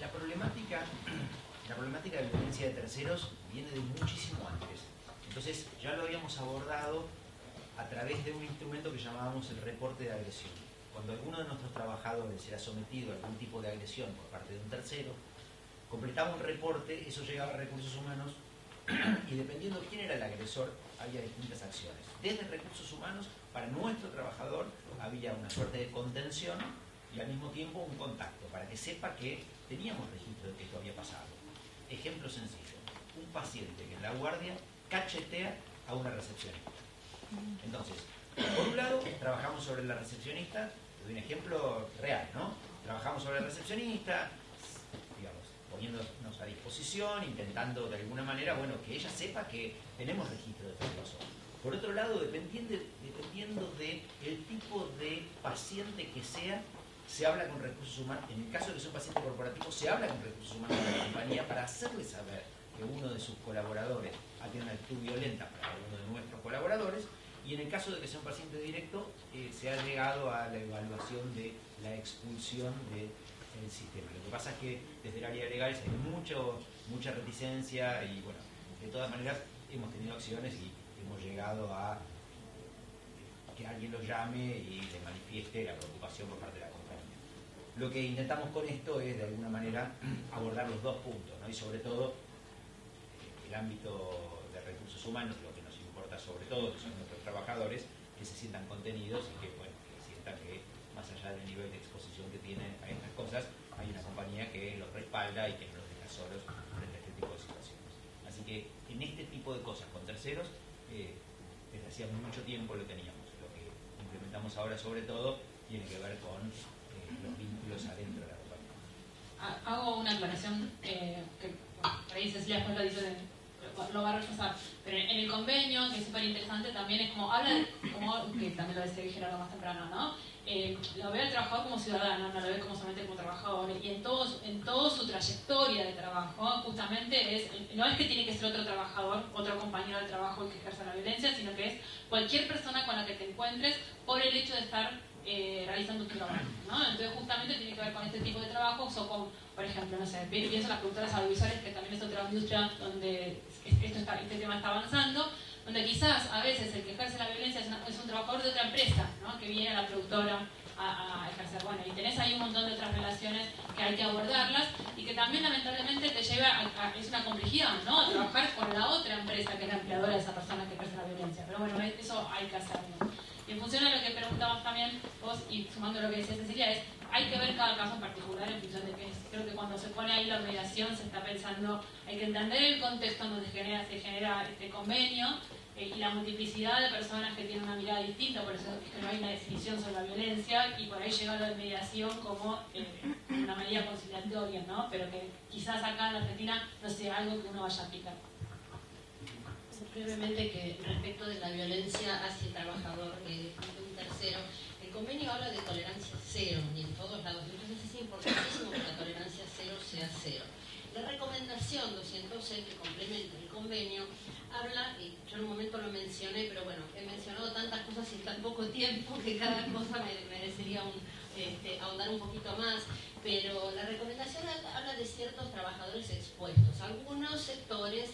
La problemática de violencia de terceros viene de muchísimo antes. Entonces ya lo habíamos abordado a través de un instrumento que llamábamos el reporte de agresión. Cuando alguno de nuestros trabajadores era sometido a algún tipo de agresión por parte de un tercero, completaba un reporte, eso llegaba a recursos humanos y dependiendo de quién era el agresor, había distintas acciones. Desde recursos humanos, para nuestro trabajador había una suerte de contención y al mismo tiempo un contacto, para que sepa que teníamos registro de que esto había pasado. Ejemplo sencillo, un paciente que en la guardia cachetea a una recepcionista. Entonces, por un lado, trabajamos sobre la recepcionista, te doy un ejemplo real, ¿no? Trabajamos sobre la recepcionista, digamos, poniéndonos a disposición, intentando de alguna manera, bueno, que ella sepa que tenemos registro de esta persona. Por otro lado, dependiendo del tipo de paciente que sea, se habla con recursos humanos. En el caso de que sea un paciente corporativo, se habla con recursos humanos de la compañía para hacerle saber que uno de sus colaboradores ha tenido una actitud violenta para uno de nuestros colaboradores, y en el caso de que sea un paciente directo, se ha llegado a la evaluación de la expulsión del sistema. Lo que pasa es que desde el área legal hay mucha reticencia y, bueno, de todas maneras hemos tenido acciones y hemos llegado a que alguien lo llame y le manifieste la preocupación por parte de la compañía. Lo que intentamos con esto es, de alguna manera, abordar los dos puntos, ¿no? Y sobre todo el ámbito de recursos humanos, lo que nos importa sobre todo, que son nuestros trabajadores, que se sientan contenidos y que, bueno, que sientan que más allá del nivel de exposición que tienen a estas cosas, hay una compañía que los respalda y que no los deja solos frente a este tipo de situaciones. Así que en este tipo de cosas con terceros, desde hacía mucho tiempo lo teníamos. Lo que implementamos ahora sobre todo tiene que ver con los vínculos adentro de la compañía. Hago una aclaración que por ahí Cecilia después lo dice, lo va a reforzar, pero en el convenio, que es súper interesante, también es como habla, como que también lo decía Gerardo más temprano, ¿no? Lo ve al trabajador como ciudadano, no lo ve como solamente como trabajador, y en toda su trayectoria de trabajo, justamente no es que tiene que ser otro trabajador, otro compañero de trabajo que ejerza la violencia, sino que es cualquier persona con la que te encuentres por el hecho de estar realizando tu trabajo, ¿no? Entonces justamente tiene que ver con este tipo de trabajos o con, por ejemplo, no sé, pienso en las productoras audiovisuales, que también es otra industria donde este tema está avanzando, donde quizás a veces el que ejerce la violencia es un trabajador de otra empresa, ¿no? Que viene a la productora a ejercer. Bueno, y tenés ahí un montón de otras relaciones que hay que abordarlas y que también lamentablemente te lleva es una complejidad, ¿no? A trabajar con la otra empresa que es la empleadora de esa persona que ejerce la violencia. Pero bueno, eso hay que hacerlo. Y en función de lo que preguntabas también vos, y sumando lo que decía Cecilia, hay que ver cada caso en particular en función de qué es. Creo que cuando se pone ahí la mediación se está pensando, hay que entender el contexto en donde se genera este convenio y la multiplicidad de personas que tienen una mirada distinta, por eso es que no hay una definición sobre la violencia y por ahí llega lo de mediación como una medida conciliatoria, ¿no? Pero que quizás acá en la Argentina no sea algo que uno vaya a aplicar. Brevemente, que respecto de la violencia hacia el trabajador de un tercero, el convenio habla de tolerancia cero y en todos lados, entonces es importantísimo que la tolerancia cero sea cero. La recomendación 206 que complementa el convenio habla, y yo en un momento lo mencioné, pero bueno, he mencionado tantas cosas en tan poco tiempo que cada cosa merecería ahondar un poquito más, pero la recomendación habla de ciertos trabajadores expuestos, algunos sectores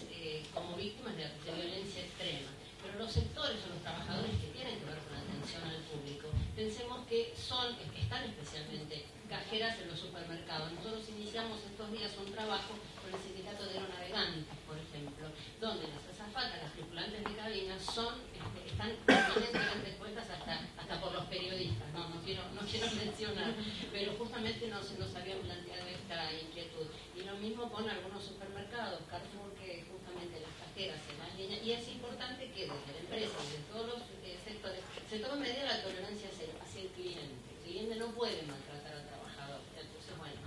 como víctimas de violencia extrema, pero los sectores o los trabajadores que tienen que ver con la atención al público, pensemos que están especialmente cajeras en los supermercados. Nosotros iniciamos estos días un trabajo con el sindicato de aeronavegantes, por ejemplo, donde las azafatas, las tripulantes de cabina están permanentemente expuestas hasta por los periodistas, no quiero mencionar, pero justamente nos habían planteado esta inquietud. Y lo mismo con algunos supermercados, Carrefour, que justamente las cajeras en las líneas, y es importante que desde la empresa y de todos los sectores se tome medida la tolerancia hacia el cliente. El cliente no puede maltratar al trabajador, entonces bueno,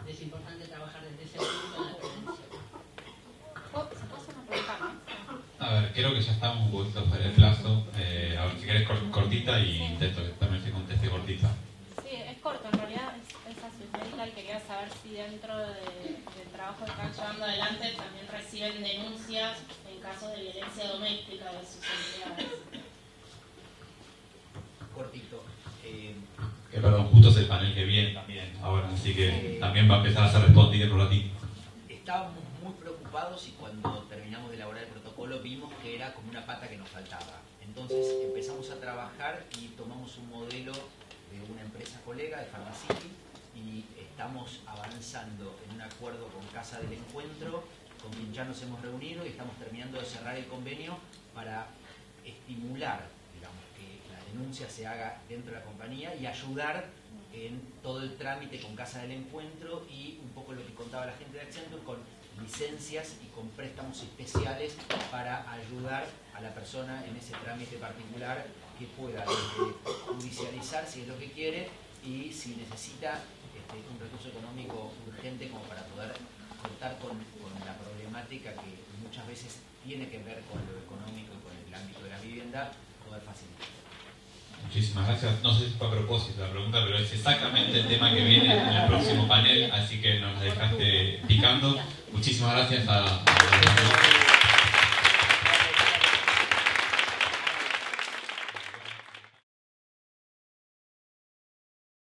es importante trabajar desde ese punto en la prevención. ¿Se puede hacer una pregunta más? A ver, creo que ya estamos un poquito fuera del plazo. A ver si querés cortita y intento que también se conteste cortita. Sí, es corto, en realidad es así medical. Quería saber si dentro del trabajo que están llevando adelante también reciben denuncias en casos de violencia doméstica de sus empleados. Cortito. Perdón, justo es el panel que viene también ahora, así que también va a empezar a ser respondido en un ratito. Estábamos muy preocupados y cuando terminamos de elaborar el protocolo vimos que era como una pata que nos faltaba. Entonces empezamos a trabajar y tomamos un modelo de una empresa colega de Pharmacity y estamos avanzando en un acuerdo con Casa del Encuentro, con quien ya nos hemos reunido y estamos terminando de cerrar el convenio para estimular, digamos, que la denuncia se haga dentro de la compañía y ayudar en todo el trámite con Casa del Encuentro y un poco lo que contaba la gente de Accenture con licencias y con préstamos especiales para ayudar a la persona en ese trámite particular que pueda judicializar si es lo que quiere y si necesita un recurso económico urgente como para poder contar con la problemática que muchas veces tiene que ver con lo económico y con el ámbito de la vivienda, poder facilitar. Muchísimas gracias. No sé si fue a propósito la pregunta, pero es exactamente el tema que viene en el próximo panel, así que nos la dejaste picando. Muchísimas gracias a